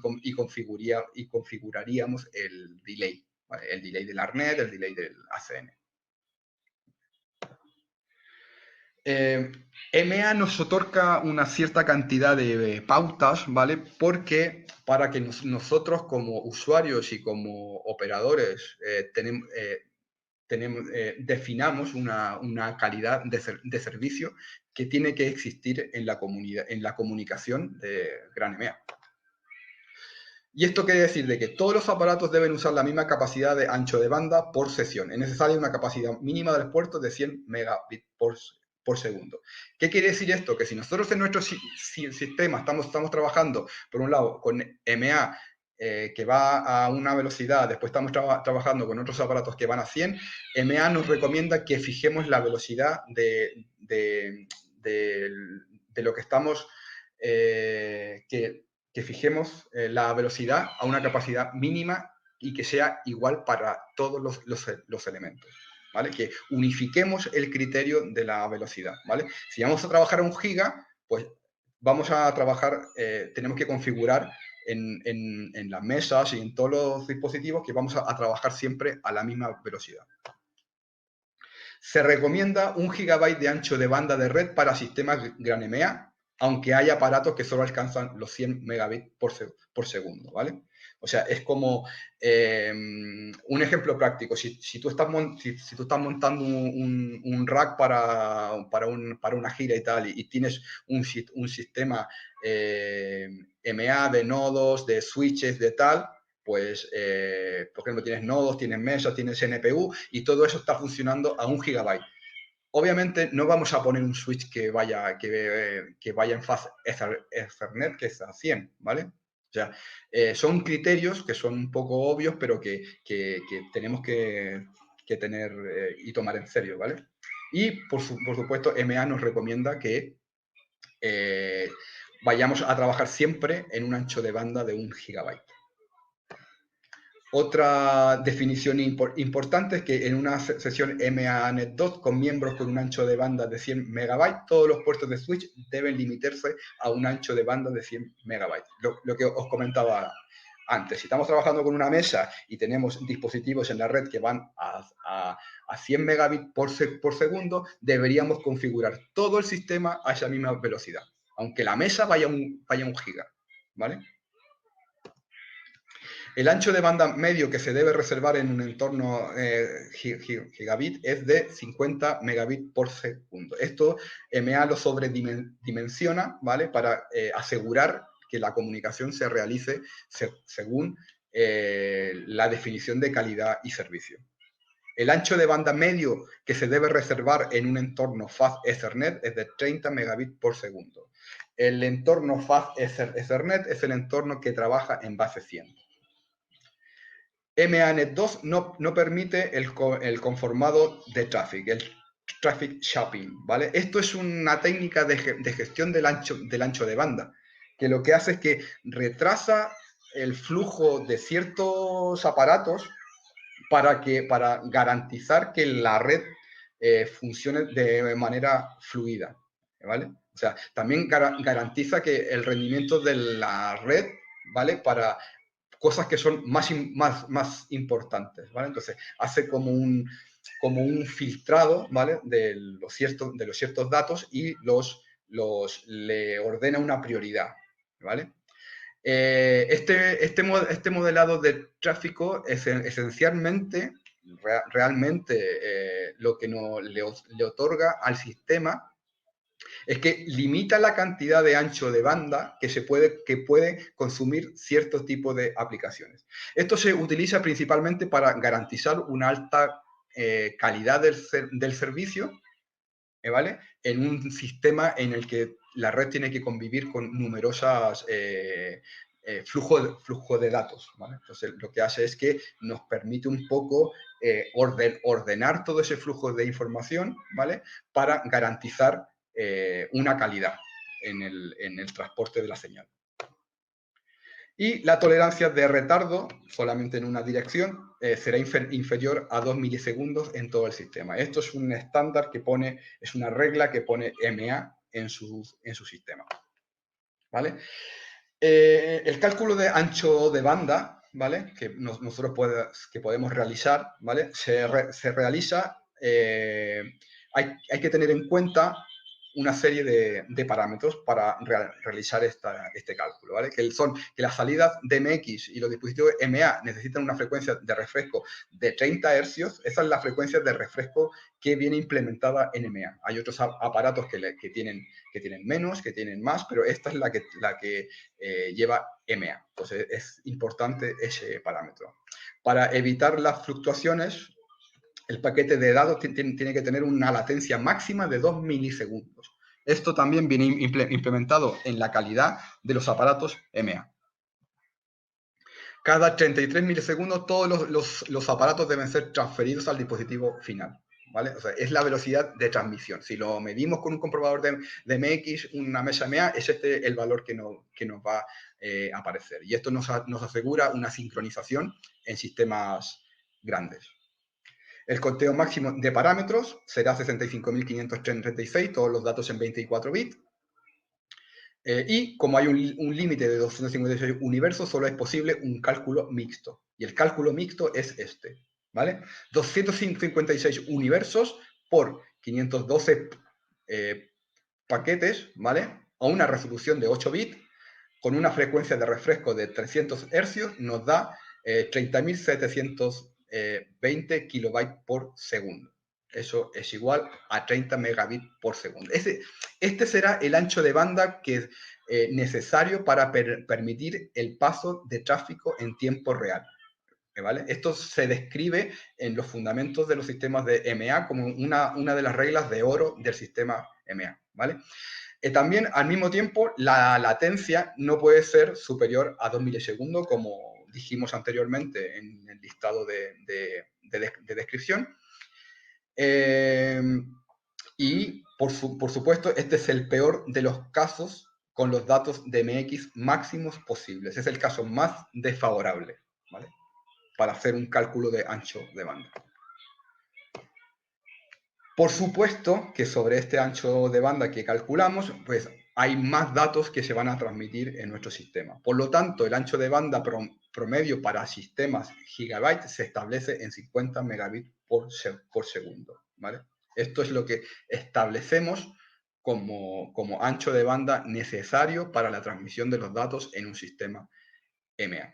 configuraríamos el delay, ¿vale? El delay del ARNet, el delay del ACN. EMEA nos otorga una cierta cantidad de pautas, ¿vale? Porque para que nosotros como usuarios y como operadores definamos una calidad de servicio que tiene que existir en la comunicación de Gran EMEA. Y esto quiere decir de que todos los aparatos deben usar la misma capacidad de ancho de banda por sesión. Es necesaria una capacidad mínima del puerto de 100 megabits por segundo. ¿Qué quiere decir esto? Que si nosotros en nuestro sistema estamos trabajando, por un lado, con EMEA, que va a una velocidad, después estamos trabajando con otros aparatos que van a 100, EMEA nos recomienda que fijemos la velocidad de lo que estamos, que fijemos la velocidad a una capacidad mínima y que sea igual para todos los elementos, ¿vale? Que unifiquemos el criterio de la velocidad, ¿vale? Si vamos a trabajar a 1 giga, pues vamos a trabajar, tenemos que configurar en las mesas y en todos los dispositivos que vamos a trabajar siempre a la misma velocidad. Se recomienda 1 gigabyte de ancho de banda de red para sistemas Gran EMEA, aunque hay aparatos que solo alcanzan los 100 megabits por segundo, ¿vale? O sea, es como un ejemplo práctico. Si tú estás montando un rack para una gira y tal, y tienes un sistema EMEA de nodos, de switches, de tal, pues, por ejemplo, tienes nodos, tienes mesas, tienes NPU, y todo eso está funcionando a 1 gigabyte. Obviamente no vamos a poner un switch que vaya en fase Ethernet, que es a 100, ¿vale? O sea, son criterios que son un poco obvios, pero que tenemos que tener y tomar en serio, ¿vale? Y, por supuesto, EMEA nos recomienda que vayamos a trabajar siempre en un ancho de banda de 1 gigabyte. Otra definición importante es que en una sesión MANET2 con miembros con un ancho de banda de 100 megabytes, todos los puertos de switch deben limitarse a un ancho de banda de 100 megabytes. Lo que os comentaba antes, si estamos trabajando con una mesa y tenemos dispositivos en la red que van a 100 megabits por segundo, deberíamos configurar todo el sistema a esa misma velocidad, aunque la mesa vaya un giga, ¿vale? El ancho de banda medio que se debe reservar en un entorno gigabit es de 50 megabits por segundo. Esto EMEA lo sobredimensiona, ¿vale? Para asegurar que la comunicación se realice según la definición de calidad y servicio. El ancho de banda medio que se debe reservar en un entorno Fast Ethernet es de 30 megabits por segundo. El entorno Fast Ethernet es el entorno que trabaja en base 100. MANET2 no permite el conformado de traffic, el traffic shaping, ¿vale? Esto es una técnica de gestión del ancho de banda, que lo que hace es que retrasa el flujo de ciertos aparatos para garantizar que la red funcione de manera fluida, ¿vale? O sea, también garantiza que el rendimiento de la red, ¿vale? Para cosas que son más importantes, ¿vale? Entonces, hace como un filtrado, ¿vale? De los ciertos datos y le ordena una prioridad, ¿vale? Este modelado de tráfico es esencialmente, realmente, lo que le otorga al sistema es que limita la cantidad de ancho de banda que puede consumir cierto tipo de aplicaciones. Esto se utiliza principalmente para garantizar una alta calidad del servicio, ¿vale? En un sistema en el que la red tiene que convivir con numerosas flujo de datos, ¿vale? Entonces, lo que hace es que nos permite un poco ordenar todo ese flujo de información, ¿vale? Para garantizar una calidad en el transporte de la señal. Y la tolerancia de retardo, solamente en una dirección, será inferior a 2 milisegundos en todo el sistema. Esto es un estándar es una regla que pone EMEA en su sistema. ¿Vale? El cálculo de ancho de banda, ¿vale? Que nosotros podemos realizar, ¿vale? Se realiza, hay que tener en cuenta una serie de parámetros para realizar este cálculo, ¿vale? Que las salidas DMX y los dispositivos MA necesitan una frecuencia de refresco de 30 Hz. Esa es la frecuencia de refresco que viene implementada en MA. Hay otros aparatos que tienen menos, que tienen más, pero esta es la que lleva MA. Entonces es importante ese parámetro. Para evitar las fluctuaciones, el paquete de datos tiene que tener una latencia máxima de 2 milisegundos. Esto también viene implementado en la calidad de los aparatos MA. Cada 33 milisegundos todos los aparatos deben ser transferidos al dispositivo final, ¿vale? O sea, es la velocidad de transmisión. Si lo medimos con un comprobador de MX, una mesa MA, es este el valor que nos va a aparecer. Y esto nos asegura una sincronización en sistemas grandes. El conteo máximo de parámetros será 65.536, todos los datos en 24 bits. Y como hay un límite de 256 universos, solo es posible un cálculo mixto. Y el cálculo mixto es este, ¿vale? 256 universos por 512 paquetes, ¿vale? A una resolución de 8 bits, con una frecuencia de refresco de 300 Hz, nos da 30.720 kilobytes por segundo. Eso es igual a 30 megabits por segundo. Este será el ancho de banda que es necesario para permitir el paso de tráfico en tiempo real, ¿vale? Esto se describe en los fundamentos de los sistemas de MA como una de las reglas de oro del sistema MA, ¿vale? También, al mismo tiempo, la latencia no puede ser superior a 2 milisegundos, como dijimos anteriormente en el listado de descripción. Y, por supuesto, este es el peor de los casos con los datos de MX máximos posibles. Es el caso más desfavorable, ¿vale? para hacer un cálculo de ancho de banda. Por supuesto que sobre este ancho de banda que calculamos, pues hay más datos que se van a transmitir en nuestro sistema. Por lo tanto, el ancho de banda promedio para sistemas gigabytes se establece en 50 megabits por segundo, ¿vale? Esto es lo que establecemos como ancho de banda necesario para la transmisión de los datos en un sistema MA.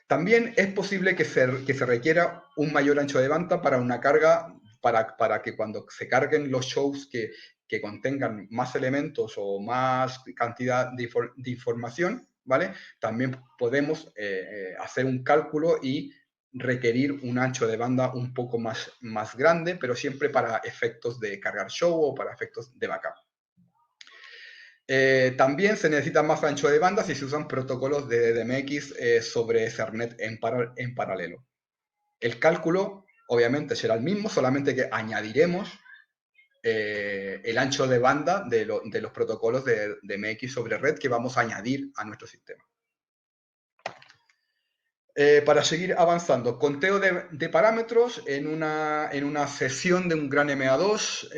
También es posible que se requiera un mayor ancho de banda para una carga, para que cuando se carguen los shows que contengan más elementos o más cantidad de información, ¿vale? También podemos hacer un cálculo y requerir un ancho de banda un poco más grande, pero siempre para efectos de cargar show o para efectos de backup. También se necesita más ancho de banda si se usan protocolos de DMX sobre Ethernet en paralelo. El cálculo, obviamente, será el mismo, solamente que añadiremos el ancho de banda de los protocolos de DMX sobre red que vamos a añadir a nuestro sistema. Para seguir avanzando, conteo de parámetros en una sesión de un gran MA2,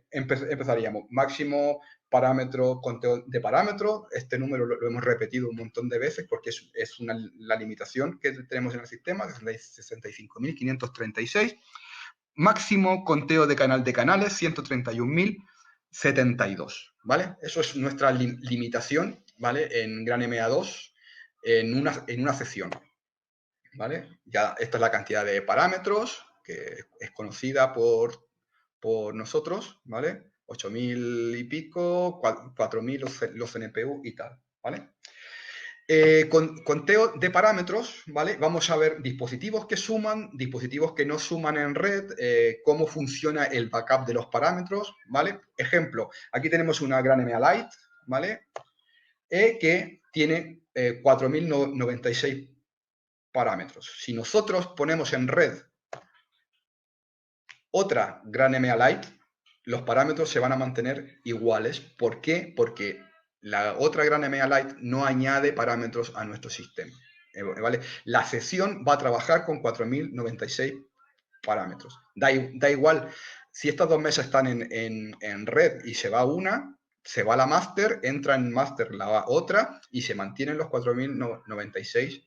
empezaríamos máximo parámetro, conteo de parámetros. Este número lo hemos repetido un montón de veces porque es la limitación que tenemos en el sistema, que es la 65.536. Máximo conteo de canales, 131.072, ¿vale? Eso es nuestra limitación, ¿vale? En gran MA2 en una sesión, ¿vale? Ya esta es la cantidad de parámetros que es conocida por nosotros, ¿vale? 8.000 y pico, 4.000 los NPU y tal, ¿vale? Conteo de parámetros, ¿vale? Vamos a ver dispositivos que suman, dispositivos que no suman en red, cómo funciona el backup de los parámetros, ¿vale? Ejemplo, aquí tenemos una gran MA Lite, ¿vale? Que tiene 4.096 parámetros. Si nosotros ponemos en red otra gran MA Lite, los parámetros se van a mantener iguales. ¿Por qué? Porque la otra gran MA Lite no añade parámetros a nuestro sistema, ¿vale? La sesión va a trabajar con 4.096 parámetros. Da igual, si estas dos mesas están en red y se va una, se va la master, entra en master la otra y se mantienen los 4.096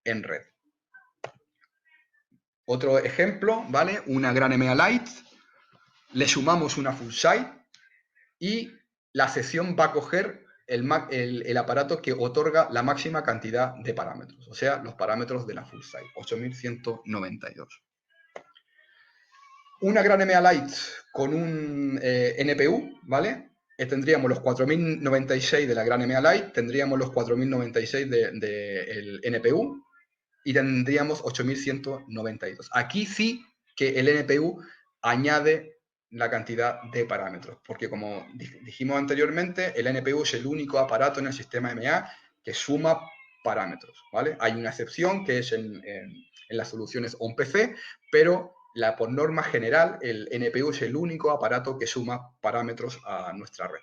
en red. Otro ejemplo, ¿vale? Una gran MA Lite, le sumamos una full site y la sesión va a coger el aparato que otorga la máxima cantidad de parámetros, o sea, los parámetros de la full site, 8.192. Una gran MA Lite con un NPU, ¿vale? Tendríamos los 4.096 de la gran MA Lite, tendríamos los 4.096 del NPU y tendríamos 8.192. Aquí sí que el NPU añade la cantidad de parámetros, porque como dijimos anteriormente, el NPU es el único aparato en el sistema MA que suma parámetros, ¿vale? Hay una excepción que es en las soluciones ONPC, pero por norma general, el NPU es el único aparato que suma parámetros a nuestra red,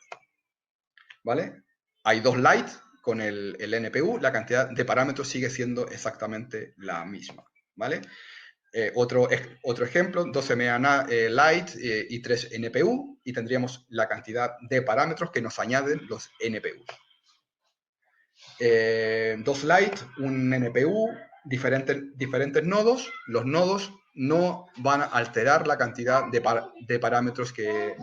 ¿vale? Hay dos Lite con el NPU, la cantidad de parámetros sigue siendo exactamente la misma, ¿vale? Otro ejemplo, 12 MA Lite y 3 NPU, y tendríamos la cantidad de parámetros que nos añaden los NPUs. 2 Lite, un NPU, diferentes nodos. Los nodos no van a alterar la cantidad de parámetros que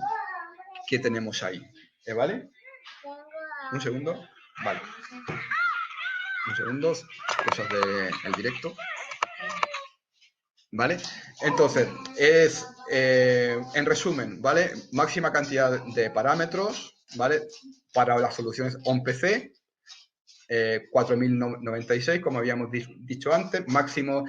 tenemos ahí, ¿vale? Un segundo, vale. Un segundo, cosas del directo. ¿Vale? Entonces, en resumen, ¿vale? Máxima cantidad de parámetros, ¿vale? Para las soluciones ONPC, 4.096, como habíamos dicho antes, máximo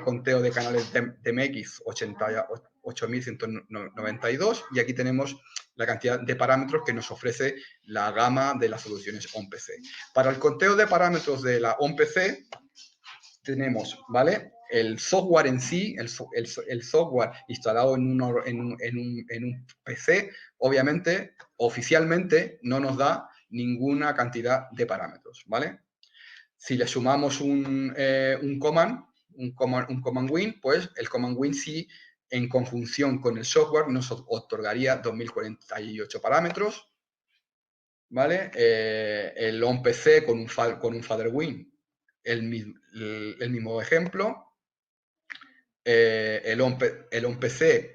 conteo de canales de MX, 8.192, y aquí tenemos la cantidad de parámetros que nos ofrece la gama de las soluciones ONPC. Para el conteo de parámetros de la ONPC, tenemos, ¿vale? El software en sí, el software instalado en un PC, obviamente, oficialmente no nos da ninguna cantidad de parámetros, ¿vale? Si le sumamos un command win, pues el command win sí, en conjunción con el software, nos otorgaría 2048 parámetros, ¿vale? El onPC con un father win, el mismo ejemplo. El onPC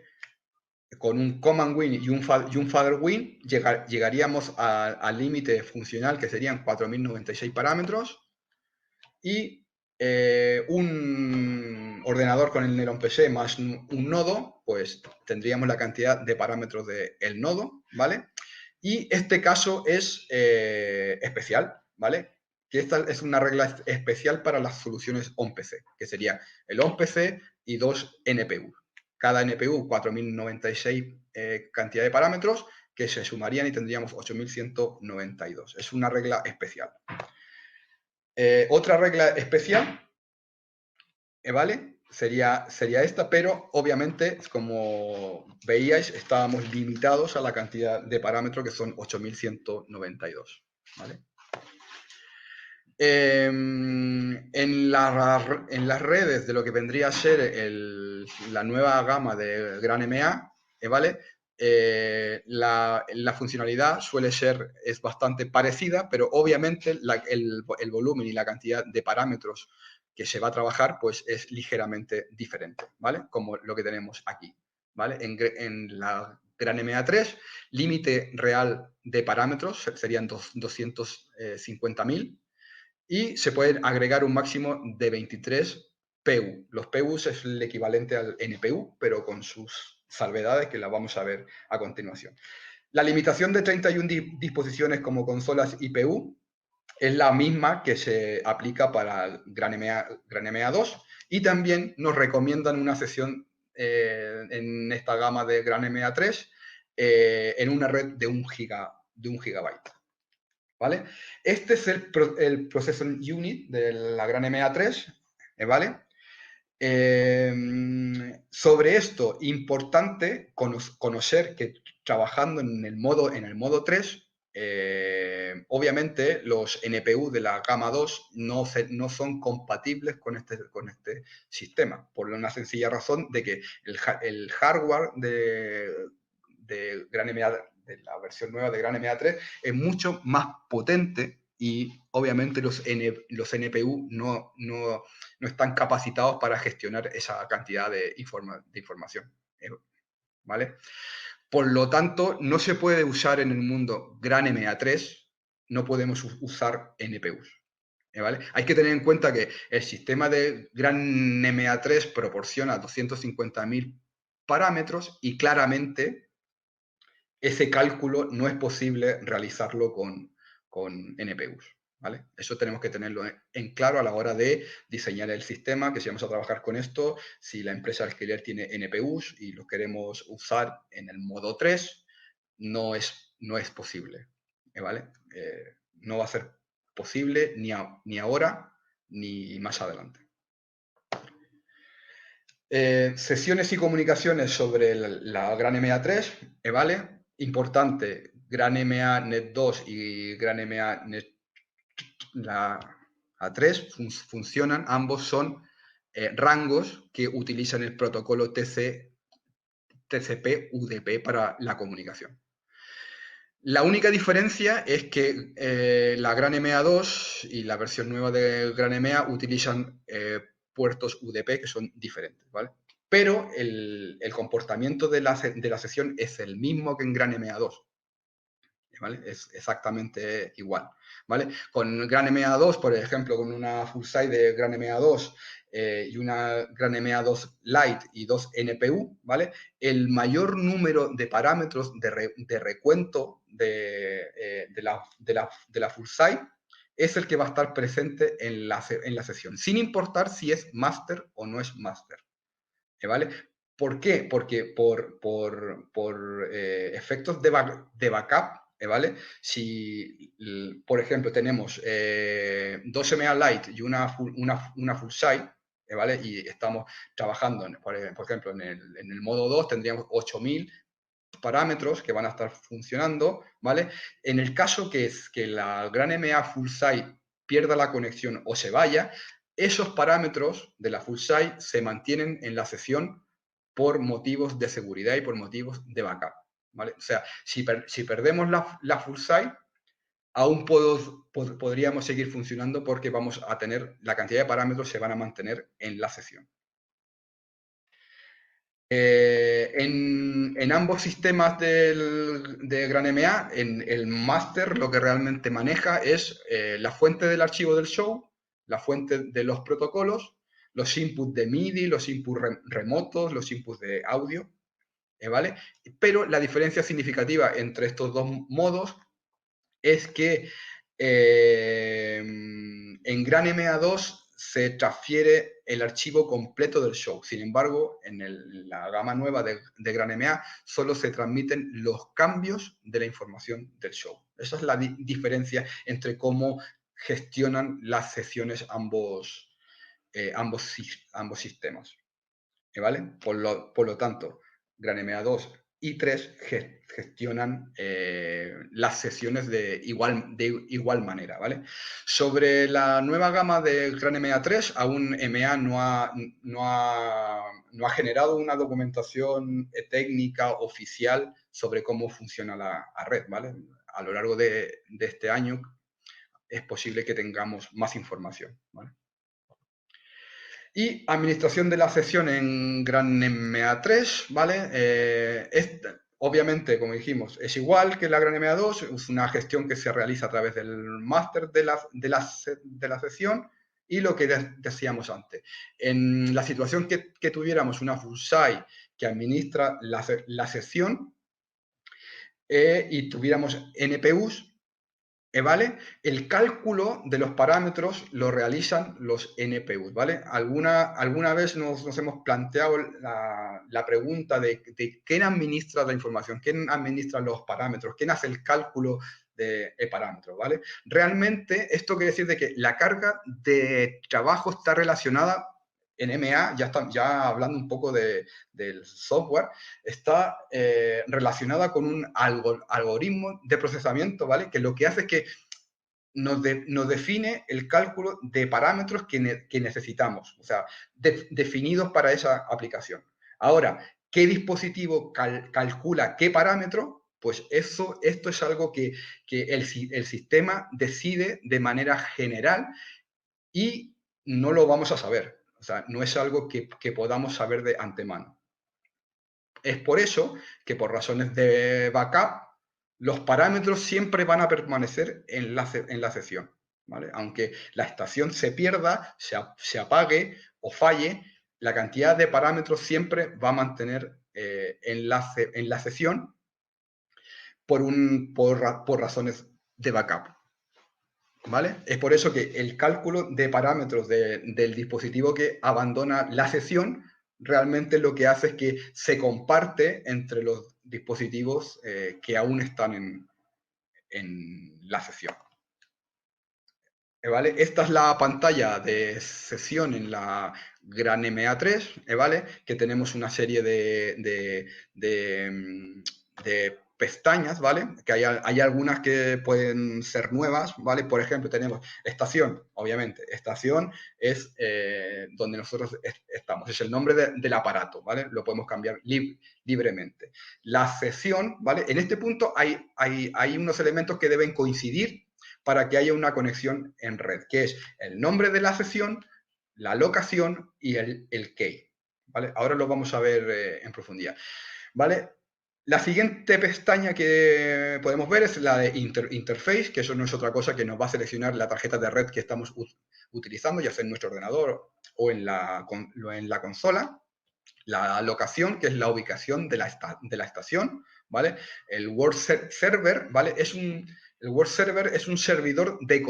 con un command win y un father win, llegaríamos al límite funcional, que serían 4096 parámetros. Y un ordenador con el Neuron PC más un nodo, pues tendríamos la cantidad de parámetros del nodo, ¿vale? Y este caso es especial, ¿vale? Que esta es una regla especial para las soluciones OnPC, que sería el OnPC y dos NPU. Cada NPU 4096 cantidad de parámetros que se sumarían y tendríamos 8192. Es una regla especial. Otra regla especial, ¿vale? Sería esta, pero obviamente, como veíais, estábamos limitados a la cantidad de parámetros, que son 8192, ¿vale? En las redes de lo que vendría a ser la nueva gama de GranMA, ¿vale? La funcionalidad es bastante parecida, pero obviamente el volumen y la cantidad de parámetros que se va a trabajar pues es ligeramente diferente, ¿vale? Como lo que tenemos aquí, ¿vale? En la GranMA 3, límite real de parámetros serían 250.000 y se pueden agregar un máximo de 23 PU. Los PUs es el equivalente al NPU, pero con sus salvedades que las vamos a ver a continuación. La limitación de 31 disposiciones como consolas IPU es la misma que se aplica para GranMA 2 y también nos recomiendan una sesión en esta gama de GranMA 3 en una red de 1 gigabyte. ¿Vale? Este es el Processor Unit de la GranMA 3, ¿vale? Sobre esto, importante conocer que trabajando en el modo 3, obviamente los NPU de la gama 2 no son compatibles con este sistema, por una sencilla razón de que el hardware de GranMA, de la versión nueva de GranMA 3, es mucho más potente y obviamente los NPU no están capacitados para gestionar esa cantidad de información, ¿vale? Por lo tanto, no se puede usar en el mundo GranMA 3, no podemos usar NPUs, ¿vale? Hay que tener en cuenta que el sistema de GranMA 3 proporciona 250.000 parámetros y claramente ese cálculo no es posible realizarlo con NPUs, ¿vale? Eso tenemos que tenerlo en claro a la hora de diseñar el sistema, que si vamos a trabajar con esto, si la empresa de alquiler tiene NPUs y los queremos usar en el modo 3, no es posible, ¿vale? No va a ser posible ni ahora ni más adelante. Sesiones y comunicaciones sobre la GranMA 3, ¿vale? Importante, GranMA Net 2 y GranMA Net la A3 funcionan, ambos son rangos que utilizan el protocolo TCP/UDP para la comunicación. La única diferencia es que la GranMA 2 y la versión nueva de GranMA utilizan puertos UDP que son diferentes, ¿vale? Pero el comportamiento de la sesión es el mismo que en GranMA 2, ¿vale? Es exactamente igual, ¿vale? Con GranMA 2, por ejemplo, con una full site de GranMA 2 y una GranMA 2 Lite y dos NPU, ¿vale? El mayor número de parámetros de recuento de la full site es el que va a estar presente en la sesión, sin importar si es master o no es master, ¿vale? ¿Por qué? Porque por efectos de backup, ¿vale? Si, por ejemplo, tenemos 2 MA Lite y una full site, ¿vale? Y estamos trabajando, por ejemplo, en el modo 2 tendríamos 8000 parámetros que van a estar funcionando, ¿vale? En el caso que la GranMA full site pierda la conexión o se vaya, esos parámetros de la full site se mantienen en la sesión por motivos de seguridad y por motivos de backup, ¿vale? O sea, si perdemos la full site, aún podríamos seguir funcionando porque vamos a tener, la cantidad de parámetros se van a mantener en la sesión. En ambos sistemas de GranMA, en el master lo que realmente maneja es la fuente del archivo del show, la fuente de los protocolos, los inputs de MIDI, los inputs remotos, los inputs de audio, ¿vale? Pero la diferencia significativa entre estos dos modos es que en GranMA2 se transfiere el archivo completo del show. Sin embargo, en la gama nueva de GranMA solo se transmiten los cambios de la información del show. Esa es la diferencia entre cómo gestionan las sesiones ambos sistemas. ¿Vale? Por lo tanto, GranMA2 y 3 gestionan las sesiones de igual manera, ¿vale? Sobre la nueva gama de GranMA 3, aún MA no ha generado una documentación técnica oficial sobre cómo funciona la red, ¿vale? A lo largo de este año es posible que tengamos más información, ¿vale? Y administración de la sesión en GranMA3, ¿vale? Obviamente, como dijimos, es igual que la GranMA2, es una gestión que se realiza a través del máster de la sesión y lo que decíamos antes. En la situación que tuviéramos una full site que administra la sesión y tuviéramos NPUs, ¿vale? El cálculo de los parámetros lo realizan los NPUs, ¿vale? Alguna vez nos hemos planteado la pregunta de quién administra la información, quién administra los parámetros, quién hace el cálculo de parámetros, ¿vale? Realmente esto quiere decir de que la carga de trabajo está relacionada en MA, ya hablando un poco del software, está relacionada con un algoritmo de procesamiento, ¿vale? Que lo que hace es que nos define el cálculo de parámetros que necesitamos, o sea, definidos para esa aplicación. Ahora, ¿qué dispositivo calcula qué parámetro? Pues esto es algo que el sistema decide de manera general y no lo vamos a saber. O sea, no es algo que podamos saber de antemano. Es por eso que por razones de backup, los parámetros siempre van a permanecer en la sesión, ¿vale? Aunque la estación se pierda, se apague o falle, la cantidad de parámetros siempre va a mantener en la sesión por razones de backup, ¿vale? Es por eso que el cálculo de parámetros del dispositivo que abandona la sesión realmente lo que hace es que se comparte entre los dispositivos que aún están en la sesión. ¿Vale? Esta es la pantalla de sesión en la GranMA3, ¿vale? Que tenemos una serie de pestañas, ¿vale? Que hay algunas que pueden ser nuevas, ¿vale? Por ejemplo, tenemos estación, obviamente. Estación es donde nosotros estamos, es el nombre del aparato, ¿vale? Lo podemos cambiar libremente. La sesión, ¿vale? En este punto hay unos elementos que deben coincidir para que haya una conexión en red, que es el nombre de la sesión, la locación y el key, ¿vale? Ahora lo vamos a ver en profundidad, ¿vale? La siguiente pestaña que podemos ver es la de Interface, que eso no es otra cosa que nos va a seleccionar la tarjeta de red que estamos utilizando, ya sea en nuestro ordenador o en la consola. La locación, que es la ubicación de la estación, ¿vale? El Word Server, ¿vale? El Word Server es un servidor de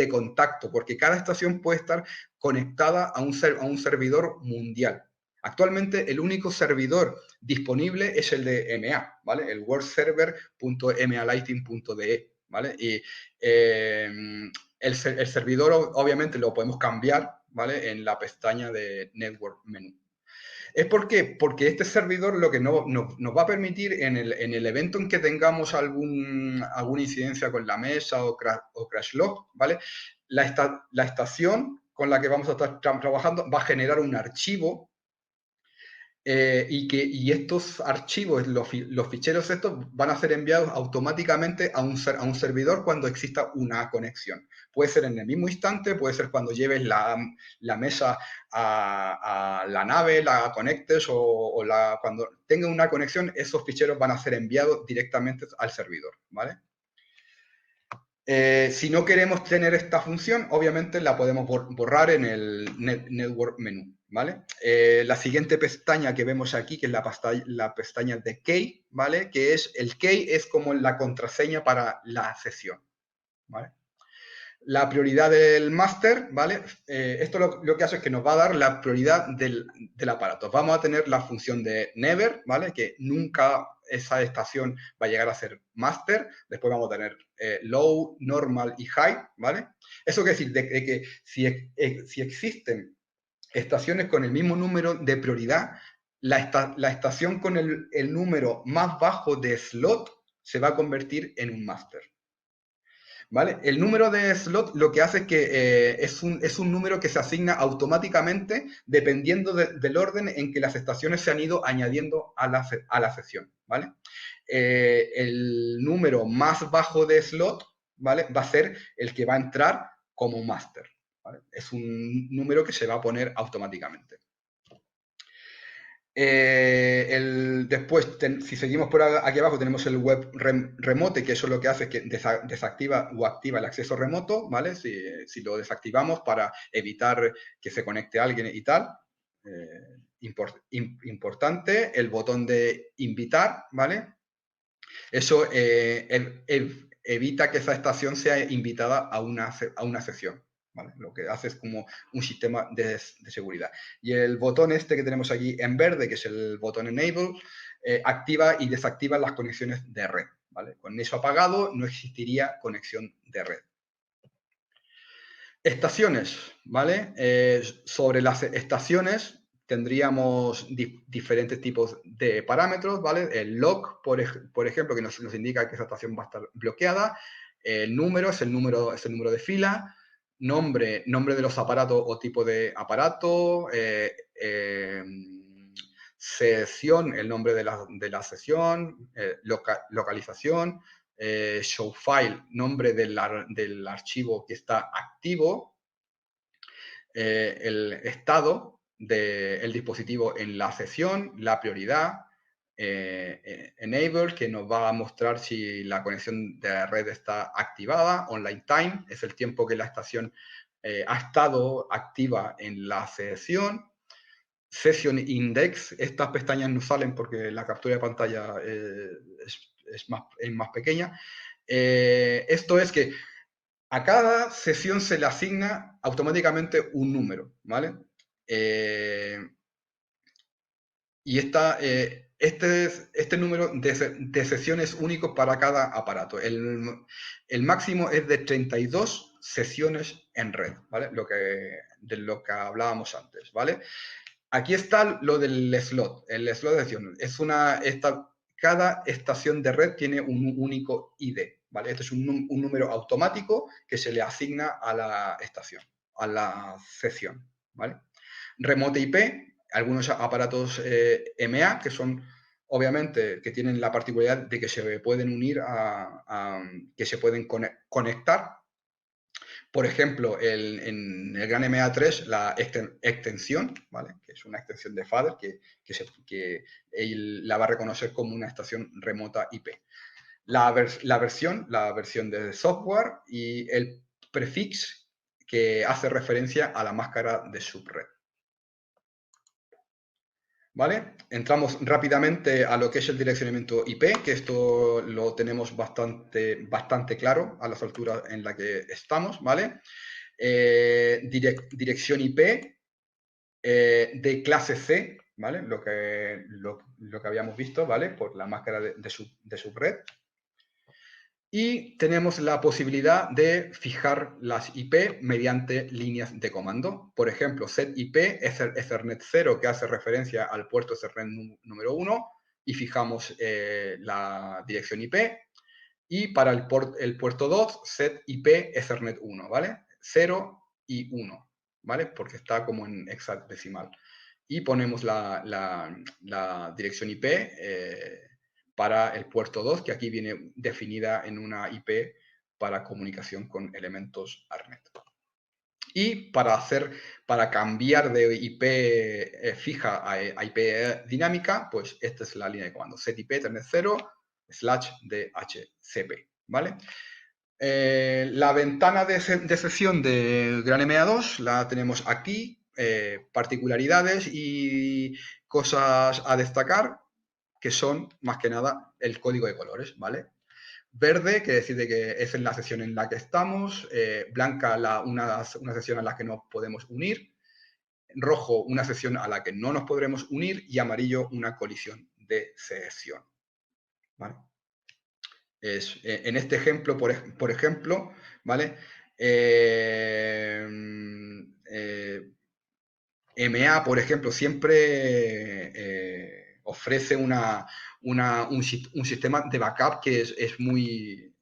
contacto, porque cada estación puede estar conectada a un servidor mundial. Actualmente el único servidor disponible es el de MA, ¿vale? El wordserver.malighting.de, ¿vale? Y el servidor obviamente lo podemos cambiar, ¿vale? En la pestaña de Network Menu. ¿Es por qué? Porque este servidor lo que nos va a permitir en el evento en que tengamos alguna incidencia con la mesa o crash log, ¿vale? la estación con la que vamos a estar trabajando va a generar un archivo y estos archivos, los ficheros estos, van a ser enviados automáticamente a un servidor cuando exista una conexión. Puede ser en el mismo instante, puede ser cuando lleves la mesa a la nave, la conectes o cuando tenga una conexión, esos ficheros van a ser enviados directamente al servidor, ¿vale? Si no queremos tener esta función, obviamente la podemos borrar en el Network Menú, ¿vale? La siguiente pestaña que vemos aquí, que es la pestaña de Key, ¿vale? Que es el Key es como la contraseña para la sesión, ¿vale? La prioridad del máster, ¿vale? Esto lo que hace es que nos va a dar la prioridad del aparato. Vamos a tener la función de never, ¿vale? Que nunca esa estación va a llegar a ser máster. Después vamos a tener low, normal y high, ¿vale? Eso quiere decir de que si existen estaciones con el mismo número de prioridad, la estación con el número más bajo de slot se va a convertir en un máster. ¿Vale? El número de slot lo que hace es que es un número que se asigna automáticamente dependiendo del orden en que las estaciones se han ido añadiendo a la sesión, ¿vale? El número más bajo de slot, ¿vale? Va a ser el que va a entrar como máster, ¿vale? Es un número que se va a poner automáticamente. Después, si seguimos por aquí abajo, tenemos el web remote, que eso lo que hace es que desactiva o activa el acceso remoto, ¿vale? Si lo desactivamos para evitar que se conecte alguien y tal. Importante, el botón de invitar, ¿vale? Eso evita que esa estación sea invitada a una sesión. ¿Vale? Lo que hace es como un sistema de seguridad. Y el botón este que tenemos aquí en verde, que es el botón Enable, activa y desactiva las conexiones de red. ¿Vale? Con eso apagado no existiría conexión de red. Estaciones, ¿vale? Sobre las estaciones tendríamos diferentes tipos de parámetros, ¿vale? El log, por ejemplo, que nos indica que esa estación va a estar bloqueada. El número es el número de fila. Nombre de los aparatos o tipo de aparato. Sesión, el nombre de la sesión. Localización. Show file, nombre del archivo que está activo, el estado del dispositivo en la sesión, la prioridad, enable, que nos va a mostrar si la conexión de red está activada, online time, es el tiempo que la estación ha estado activa en la sesión, session index, estas pestañas no salen porque la captura de pantalla es más pequeña. Esto es que a cada sesión se le asigna automáticamente un número, ¿vale? Y este número de sesiones único para cada aparato. El máximo es de 32 sesiones en red, ¿vale? De lo que hablábamos antes, ¿vale? Aquí está lo del slot. El slot de sesión cada estación de red tiene un único ID, ¿vale? Esto es un número automático que se le asigna a la estación, a la sesión, ¿vale? Remote IP, algunos aparatos MA que son, obviamente, que tienen la particularidad de que se pueden unir que se pueden conectar. Por ejemplo, en el gran MA3, la extensión, ¿vale? Que es una extensión de FADER que él la va a reconocer como una estación remota IP. La versión de software y el prefix que hace referencia a la máscara de subred. ¿Vale? Entramos rápidamente a lo que es el direccionamiento IP, que esto lo tenemos bastante claro a las alturas en la que estamos, ¿vale? Dirección IP de clase C, ¿vale? Lo que habíamos visto, ¿vale? Por la máscara de subred. Y tenemos la posibilidad de fijar las IP mediante líneas de comando. Por ejemplo, set IP es el Ethernet 0 que hace referencia al puerto Ethernet número 1 y fijamos la dirección IP. Y para el puerto 2, set IP Ethernet 1, ¿vale? 0 y 1, ¿vale? Porque está como en hexadecimal. Y ponemos la dirección IP para el puerto 2, que aquí viene definida en una IP para comunicación con elementos ARNet. Y para cambiar de IP fija a IP dinámica, pues esta es la línea de comando, setip ethernet0/dhcp, ¿vale? La ventana de sesión del gran MA2 la tenemos aquí, particularidades y cosas a destacar, que son, más que nada, el código de colores, ¿vale? Verde, que decide que es en la sesión en la que estamos, blanca, una sesión a la que nos podemos unir, rojo, una sesión a la que no nos podremos unir, y amarillo, una colisión de sesión, ¿vale? En este ejemplo, por ejemplo, ¿vale? MA, por ejemplo, siempre ofrece un sistema de backup que es muy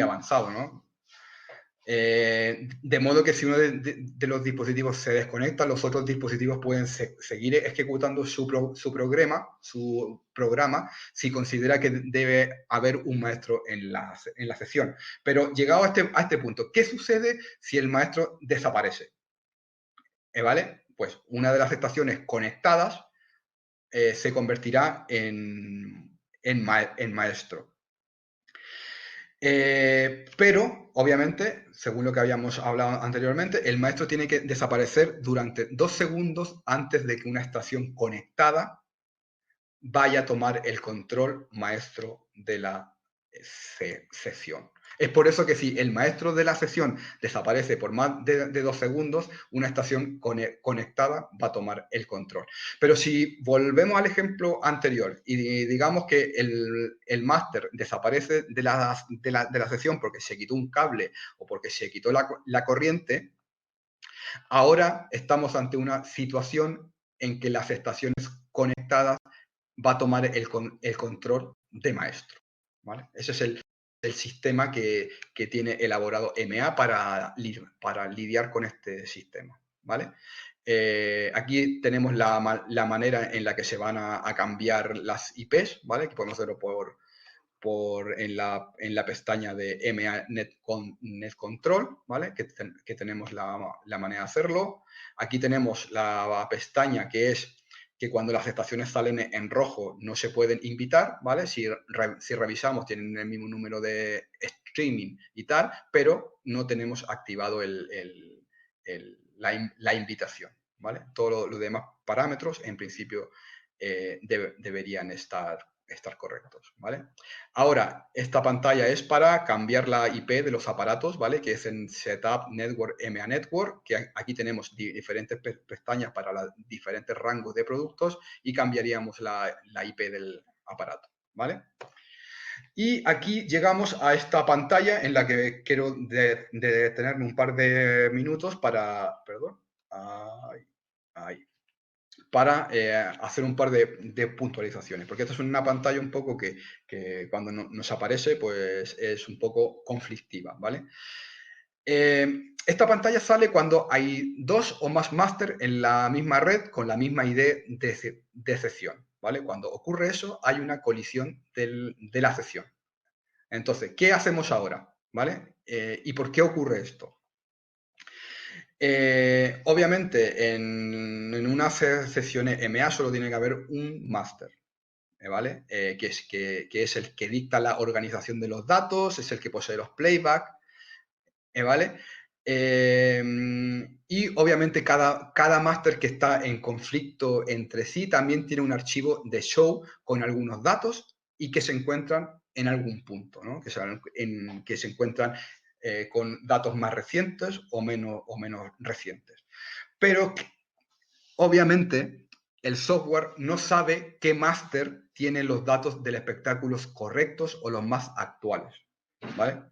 avanzado, ¿no? De modo que si uno de los dispositivos se desconecta, los otros dispositivos pueden seguir ejecutando su programa si considera que debe haber un maestro en la sesión. Pero llegado a este punto, ¿qué sucede si el maestro desaparece? ¿Vale? Pues una de las estaciones conectadas se convertirá en maestro. Pero, obviamente, según lo que habíamos hablado anteriormente, el maestro tiene que desaparecer durante 2 segundos antes de que una estación conectada vaya a tomar el control maestro de la sesión. Es por eso que si el maestro de la sesión desaparece por más de 2 segundos, una estación conectada va a tomar el control. Pero si volvemos al ejemplo anterior y digamos que el máster desaparece de la sesión porque se quitó un cable o porque se quitó la corriente, ahora estamos ante una situación en que las estaciones conectadas va a tomar el control de maestro, ¿vale? Ese es el sistema que tiene elaborado MA para lidiar con este sistema, ¿vale? Aquí tenemos la manera en la que se van a cambiar las IPs, ¿vale? Que podemos hacerlo en la pestaña de MA Net Control, ¿vale? Que tenemos la manera de hacerlo. Aquí tenemos la pestaña que es que cuando las estaciones salen en rojo no se pueden invitar, ¿vale? Si revisamos tienen el mismo número de streaming y tal, pero no tenemos activado la invitación, ¿vale? Todos los demás parámetros en principio deberían estar correctos, ¿vale? Ahora, esta pantalla es para cambiar la IP de los aparatos, ¿vale? Que es en Setup Network MA Network, que aquí tenemos diferentes pestañas para los diferentes rangos de productos y cambiaríamos la IP del aparato, ¿vale? Y aquí llegamos a esta pantalla en la que quiero detenerme un par de minutos para... Perdón. Para hacer un par de puntualizaciones, porque esta es una pantalla un poco que cuando nos aparece pues es un poco conflictiva, ¿vale? Esta pantalla sale cuando hay 2 o más máster en la misma red con la misma ID de sesión, ¿vale? Cuando ocurre eso hay una colisión de la sesión. Entonces, ¿qué hacemos ahora? ¿Vale? ¿Y por qué ocurre esto? Obviamente, en una sesión MA solo tiene que haber un máster, ¿vale? Que es el que dicta la organización de los datos, es el que posee los playback, ¿vale? Y obviamente cada máster que está en conflicto entre sí también tiene un archivo de show con algunos datos y que se encuentran en algún punto, ¿no? Que se encuentran con datos más recientes o menos recientes. Pero obviamente el software no sabe qué máster tiene los datos del espectáculo correctos o los más actuales, ¿vale?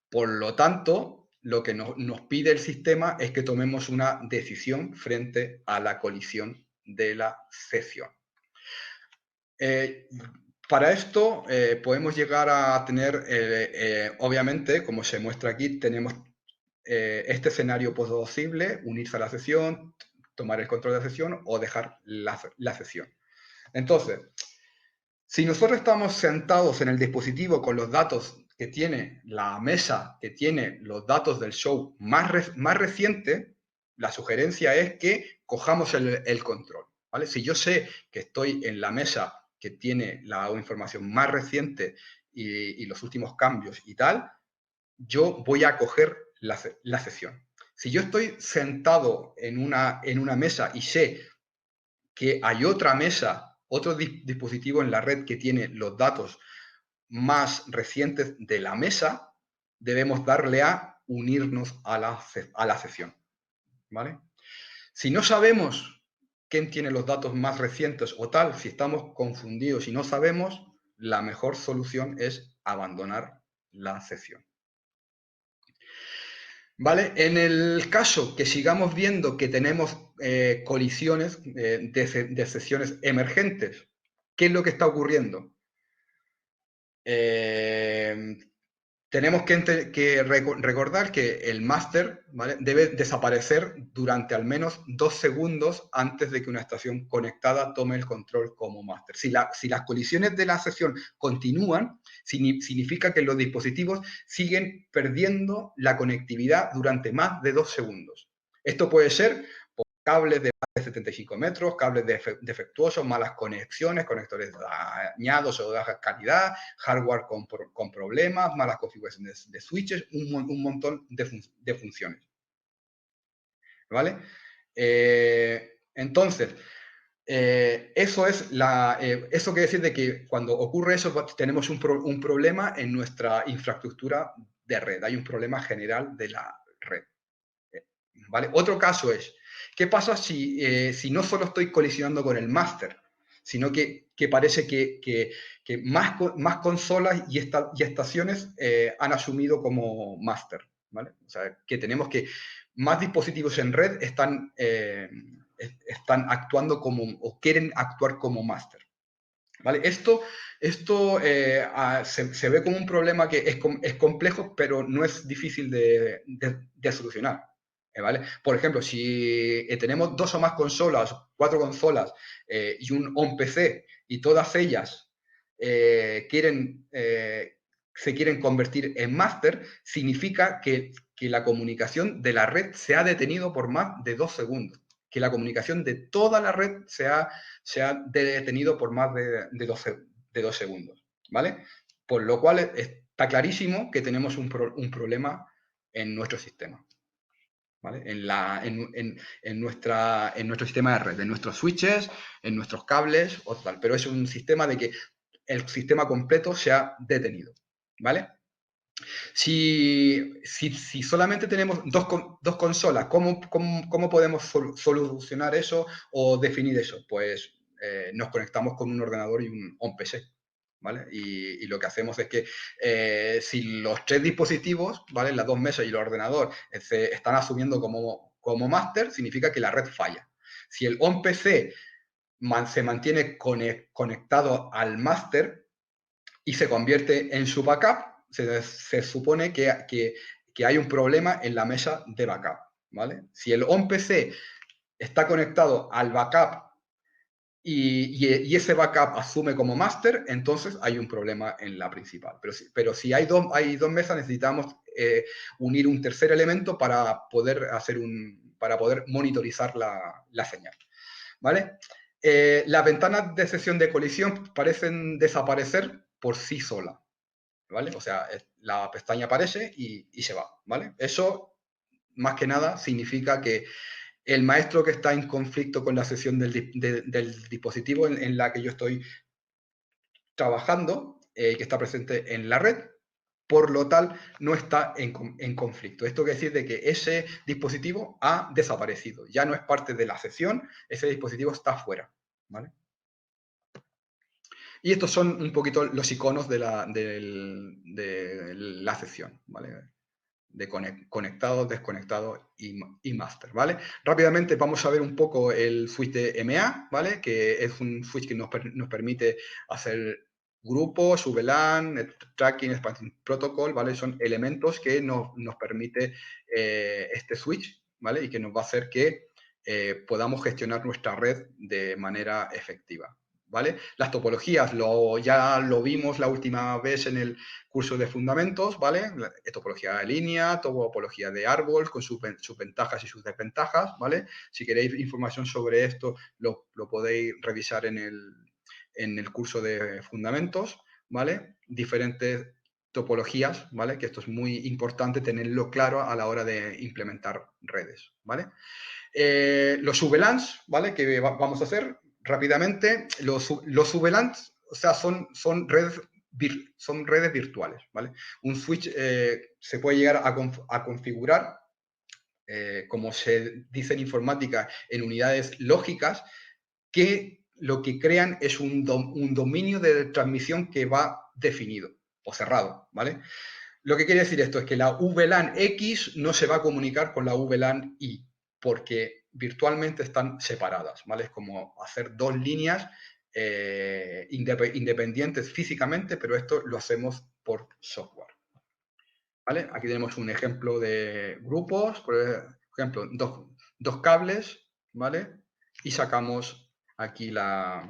Por lo tanto, lo que nos pide el sistema es que tomemos una decisión frente a la colisión de la sesión. Para esto podemos llegar a tener, obviamente, como se muestra aquí, tenemos este escenario posible, unirse a la sesión, tomar el control de la sesión o dejar la sesión. Entonces, si nosotros estamos sentados en el dispositivo con los datos que tiene la mesa, que tiene los datos del show más reciente, la sugerencia es que cojamos el control, ¿vale? Si yo sé que estoy en la mesa que tiene la información más reciente y los últimos cambios y tal, yo voy a coger la sesión. Si yo estoy sentado en una mesa y sé que hay otra mesa, otro dispositivo en la red que tiene los datos más recientes de la mesa, debemos darle a unirnos a la sesión, ¿vale? Si no sabemos quién tiene los datos más recientes o tal, si estamos confundidos y no sabemos, la mejor solución es abandonar la sesión. ¿Vale? En el caso que sigamos viendo que tenemos colisiones de sesiones emergentes, ¿qué es lo que está ocurriendo? Tenemos que recordar que el máster, ¿vale?, debe desaparecer durante al menos 2 segundos antes de que una estación conectada tome el control como máster. Si las colisiones de la sesión continúan, significa que los dispositivos siguen perdiendo la conectividad durante más de 2 segundos. Esto puede ser por cables de más de 75 metros, cables defectuosos, malas conexiones, conectores dañados o de baja calidad, hardware con problemas, malas configuraciones de switches, un montón de funciones. ¿Vale? Entonces, eso quiere decir de que cuando ocurre eso tenemos un problema en nuestra infraestructura de red. Hay un problema general de la red. ¿Vale? Otro caso es, ¿qué pasa si no solo estoy colisionando con el máster, sino que parece que más consolas y estaciones han asumido como máster? ¿Vale? O sea, que tenemos que más dispositivos en red están actuando como, o quieren actuar como máster. ¿Vale? Esto se ve como un problema que es complejo, pero no es difícil de solucionar. ¿Vale? Por ejemplo, si tenemos 2 o más consolas, 4 consolas y un on-PC y todas ellas se quieren convertir en máster, significa que la comunicación de la red se ha detenido por más de 2 segundos. Que la comunicación de toda la red se ha detenido por más de 2 segundos. ¿Vale? Por lo cual está clarísimo que tenemos un problema en nuestro sistema. ¿Vale? En nuestro sistema de red, en nuestros switches, en nuestros cables o tal. Pero es un sistema de que el sistema completo se ha detenido. ¿Vale? Si solamente tenemos dos consolas, ¿cómo podemos solucionar eso o definir eso? Pues nos conectamos con un ordenador y un on-PC. ¿Vale? Y lo que hacemos es que si los 3 dispositivos, ¿vale?, las 2 mesas y el ordenador se están asumiendo como máster, significa que la red falla. Si el on-PC se mantiene conectado al máster y se convierte en su backup, se supone que hay un problema en la mesa de backup. ¿Vale? Si el on-PC está conectado al backup y ese backup asume como máster, entonces hay un problema en la principal. Pero si hay dos mesas, necesitamos unir un tercer elemento para poder monitorizar la señal. ¿Vale? Las ventanas de sesión de colisión parecen desaparecer por sí sola. ¿Vale? O sea, la pestaña aparece y se va. ¿Vale? Eso, más que nada, significa que el maestro que está en conflicto con la sesión del dispositivo en la que yo estoy trabajando, que está presente en la red, por lo tal, no está en conflicto. Esto quiere decir de que ese dispositivo ha desaparecido, ya no es parte de la sesión, ese dispositivo está fuera. ¿Vale? Y estos son un poquito los iconos de la sesión, ¿vale? De conectado, desconectado y master, ¿vale? Rápidamente vamos a ver un poco el switch de MA, ¿vale? Que es un switch que nos permite hacer grupos, VLAN, Tracking, Expansion Protocol, ¿vale? Son elementos que nos permite este switch, ¿vale? Y que nos va a hacer que podamos gestionar nuestra red de manera efectiva, ¿vale? Las topologías ya lo vimos la última vez en el curso de fundamentos, ¿vale? Topología de línea, topología de árbol, con sus ventajas y sus desventajas, ¿vale? Si queréis información sobre esto, lo podéis revisar en el curso de fundamentos, ¿vale? Diferentes topologías, ¿vale? Que esto es muy importante tenerlo claro a la hora de implementar redes, ¿vale? Los VLANs, ¿vale? Que vamos a hacer rápidamente. Los VLANs, o sea, son redes virtuales, ¿vale? Un switch se puede llegar a configurar, como se dice en informática, en unidades lógicas, que lo que crean es un dominio de transmisión que va definido o cerrado, ¿vale? Lo que quiere decir esto es que la VLAN X no se va a comunicar con la VLAN Y, porque virtualmente están separadas, ¿vale? Es como hacer dos líneas independientes físicamente, pero esto lo hacemos por software, ¿vale? Aquí tenemos un ejemplo de grupos, por ejemplo, dos cables, ¿vale? Y sacamos aquí la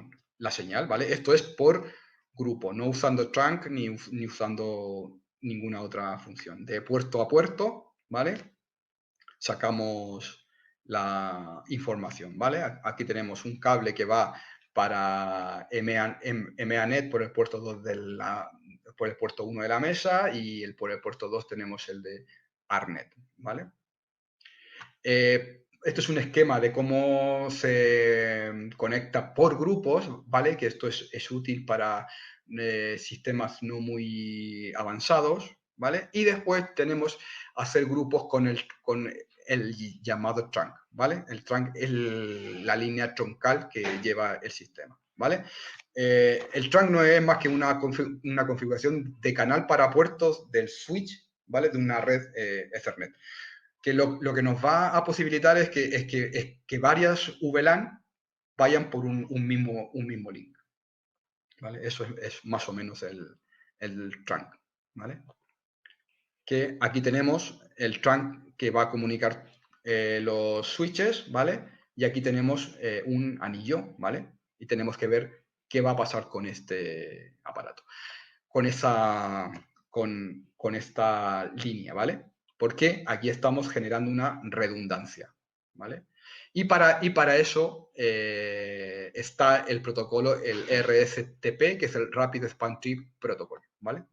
señal, ¿vale? Esto es por grupo, no usando trunk ni usando ninguna otra función. De puerto a puerto, ¿vale? Sacamos la información, ¿vale? Aquí tenemos un cable que va para EMEANET por el puerto 2 por el puerto 1 de la mesa, y por el puerto 2 tenemos el de ARNET, ¿vale? Esto es un esquema de cómo se conecta por grupos, ¿vale? Que esto es útil para sistemas no muy avanzados, ¿vale? Y después tenemos hacer grupos con el llamado trunk, ¿vale? El trunk es la línea troncal que lleva el sistema, ¿vale? El trunk no es más que una configuración de canal para puertos del switch, ¿vale? De una red Ethernet, que lo que nos va a posibilitar es que varias VLAN vayan por un mismo link, ¿vale? Eso es más o menos el trunk, ¿vale? Que aquí tenemos el trunk que va a comunicar los switches, ¿vale? Y aquí tenemos un anillo, ¿vale? Y tenemos que ver qué va a pasar con este aparato, con esta línea, ¿vale? Porque aquí estamos generando una redundancia, ¿vale? Y para eso está el protocolo, el RSTP, que es el Rapid Span Tree Protocol, ¿vale?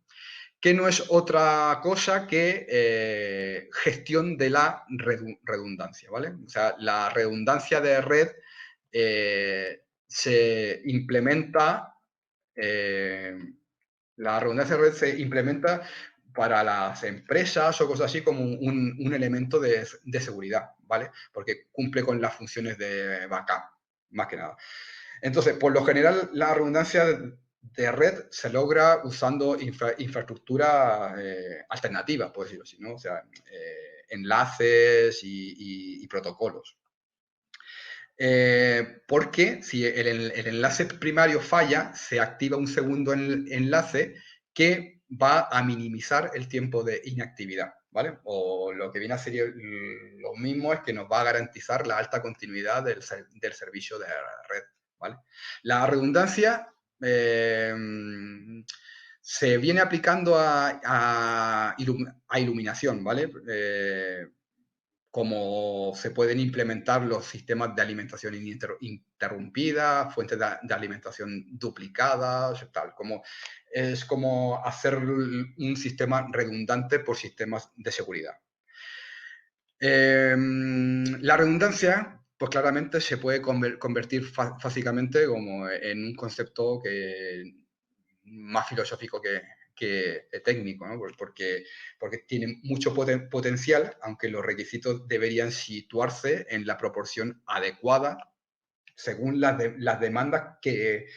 Que no es otra cosa que gestión de la redundancia, ¿vale? O sea, la redundancia de red se implementa, la redundancia de red se implementa para las empresas o cosas así como un elemento de seguridad, ¿vale? Porque cumple con las funciones de backup, más que nada. Entonces, por lo general, la redundancia de red se logra usando infraestructura alternativa, por decirlo así, ¿no? O sea, enlaces y protocolos. Porque si el enlace primario falla, se activa un segundo enlace que va a minimizar el tiempo de inactividad, ¿vale? O lo que viene a ser lo mismo es que nos va a garantizar la alta continuidad del servicio de red, ¿vale? La redundancia se viene aplicando a iluminación, ¿vale? Como se pueden implementar los sistemas de alimentación interrumpida, fuentes de alimentación duplicadas, tal, es como hacer un sistema redundante por sistemas de seguridad. La redundancia, pues claramente se puede convertir fácilmente como en un concepto más filosófico que técnico, ¿no? Porque tiene mucho potencial, aunque los requisitos deberían situarse en la proporción adecuada según las demandas que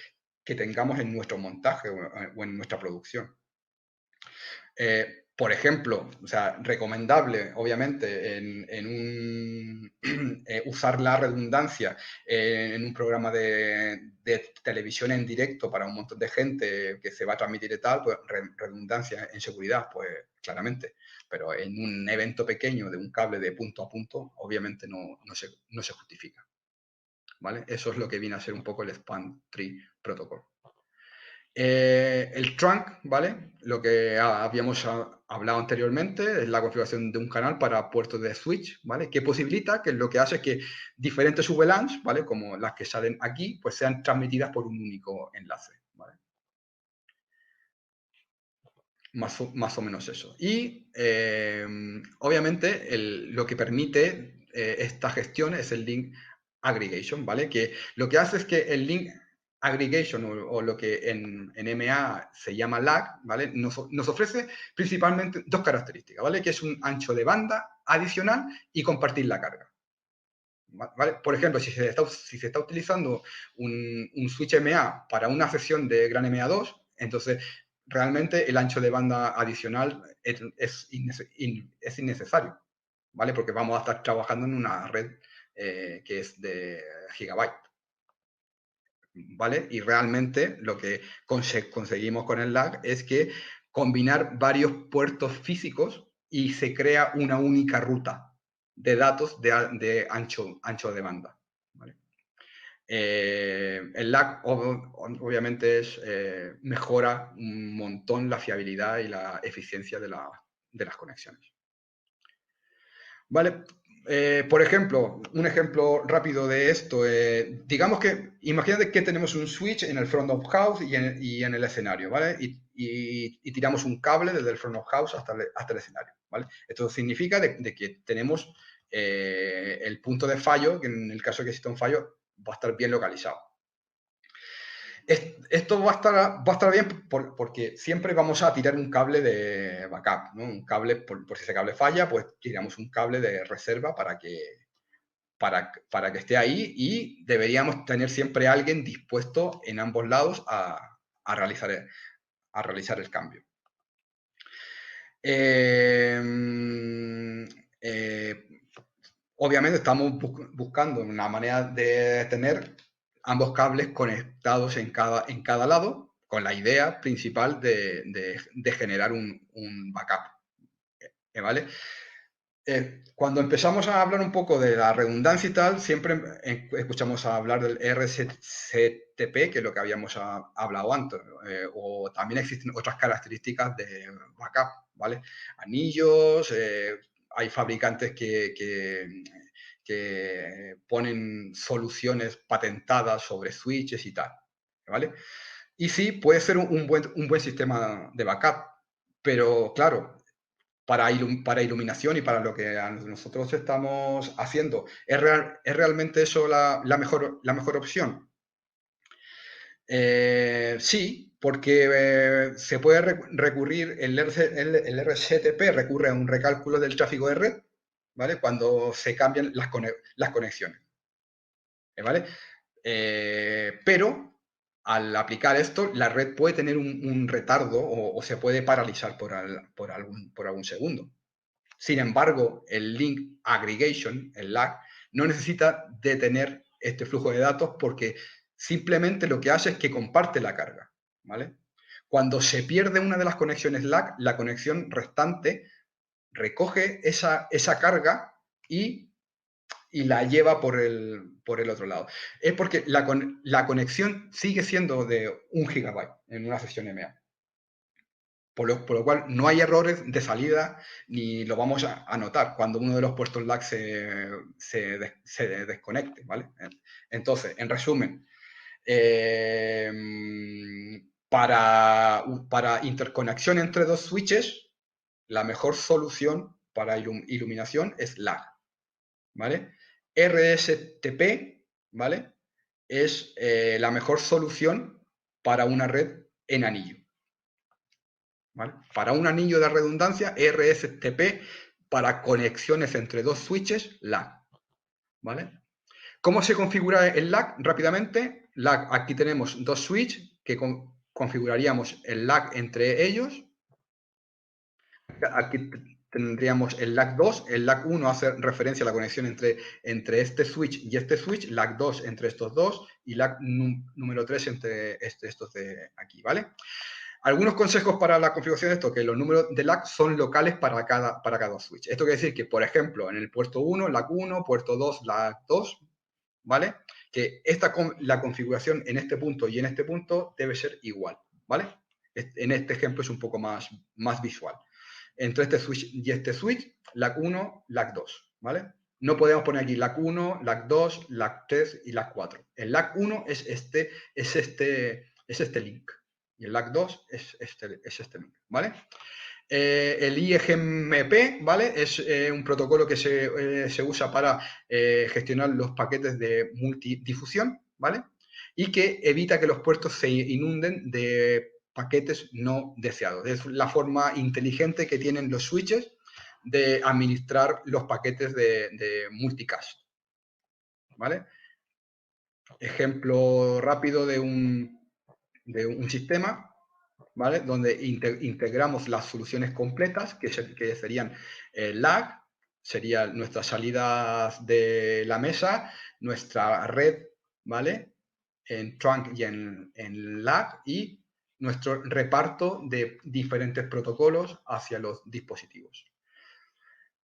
tengamos en nuestro montaje o en nuestra producción. por ejemplo, o sea, recomendable, obviamente, usar la redundancia en un programa de televisión en directo para un montón de gente que se va a transmitir y tal, pues redundancia en seguridad, pues claramente. Pero en un evento pequeño de un cable de punto a punto, obviamente no se justifica. ¿Vale? Eso es lo que viene a ser un poco el Span Tree Protocol. El trunk, ¿vale? Lo que habíamos hablado anteriormente es la configuración de un canal para puertos de switch, ¿vale? Que posibilita que lo que hace es que diferentes VLANs, ¿vale? Como las que salen aquí, pues sean transmitidas por un único enlace, ¿vale? Más o menos eso. Y obviamente lo que permite esta gestión es el link aggregation, ¿vale? Que lo que hace es que el link aggregation o lo que en MA se llama lag, ¿vale? Nos ofrece principalmente dos características, ¿vale? Que es un ancho de banda adicional y compartir la carga. ¿Vale? Por ejemplo, si se está utilizando un switch MA para una sesión de gran MA2, entonces realmente el ancho de banda adicional es innecesario, ¿vale? Porque vamos a estar trabajando en una red que es de gigabyte, ¿vale? Y realmente lo que conseguimos con el lag es que combinar varios puertos físicos y se crea una única ruta de datos de ancho de banda, ¿vale? El lag obviamente mejora un montón la fiabilidad y la eficiencia de las conexiones. ¿Vale? Por ejemplo, un ejemplo rápido de esto, digamos que, imagínate que tenemos un switch en el front of house y en el escenario, ¿vale? Y tiramos un cable desde el front of house hasta el escenario, ¿vale? Esto significa de que tenemos el punto de fallo, que en el caso de que exista un fallo, va a estar bien localizado. Esto va a estar bien porque siempre vamos a tirar un cable de backup, ¿no? Un cable, por si ese cable falla, pues tiramos un cable de reserva para que esté ahí y deberíamos tener siempre a alguien dispuesto en ambos lados a realizar el cambio. Obviamente estamos buscando una manera de tener ambos cables conectados en cada lado, con la idea principal de generar un backup, ¿vale? Cuando empezamos a hablar un poco de la redundancia y tal, siempre escuchamos hablar del RSCTP, que es lo que habíamos hablado antes, o también existen otras características de backup, ¿vale? Anillos, hay fabricantes que ponen soluciones patentadas sobre switches y tal, ¿vale? Y sí, puede ser un buen sistema de backup, pero claro, para iluminación y para lo que nosotros estamos haciendo, ¿es realmente eso la mejor opción? Sí, porque se puede recurrir, el RSTP recurre a un recálculo del tráfico de red, ¿vale? Cuando se cambian las conexiones, ¿vale? Pero al aplicar esto, la red puede tener un retardo o se puede paralizar por algún segundo. Sin embargo, el link aggregation, el lag, no necesita detener este flujo de datos porque simplemente lo que hace es que comparte la carga, ¿vale? Cuando se pierde una de las conexiones lag, la conexión restante recoge esa carga y la lleva por el otro lado. Es porque la conexión sigue siendo de 1 gigabyte en una sesión MA. Por lo cual no hay errores de salida ni lo vamos a notar cuando uno de los puertos lag se desconecte, ¿vale? Entonces, en resumen, para interconexión entre dos switches, la mejor solución para iluminación es lag, ¿vale? RSTP, ¿vale? Es la mejor solución para una red en anillo. ¿Vale? Para un anillo de redundancia, RSTP, para conexiones entre dos switches, LAN. ¿Vale? ¿Cómo se configura el lag? Rápidamente, lag, aquí tenemos dos switches que configuraríamos el lag entre ellos. aquí tendríamos el LAC 2, el LAC 1 hace referencia a la conexión entre este switch y este switch, LAC 2 entre estos dos y LAC número 3 entre estos de aquí, ¿vale? Algunos consejos para la configuración de esto, que los números de LAC son locales para cada switch. Esto quiere decir que, por ejemplo, en el puerto 1, LAC 1, puerto 2, LAC 2, ¿vale? Que la configuración en este punto y en este punto debe ser igual, ¿vale? En este ejemplo es un poco más visual. Entre este switch y este switch, LAC 1, LAC 2, ¿vale? No podemos poner aquí LAC 1, LAC 2, LAC 3 y LAC 4. El LAC 1 es este link. Y el LAC 2 es este link, ¿vale? El IGMP, ¿vale? Es un protocolo que se usa para gestionar los paquetes de multidifusión, ¿vale? Y que evita que los puertos se inunden de paquetes no deseados. Es la forma inteligente que tienen los switches de administrar los paquetes de multicast, ¿vale? Ejemplo rápido de un sistema, ¿vale? Donde integramos las soluciones completas, que serían el LAC, serían nuestras salidas de la mesa, nuestra red, ¿vale? En trunk y en LAC, y nuestro reparto de diferentes protocolos hacia los dispositivos.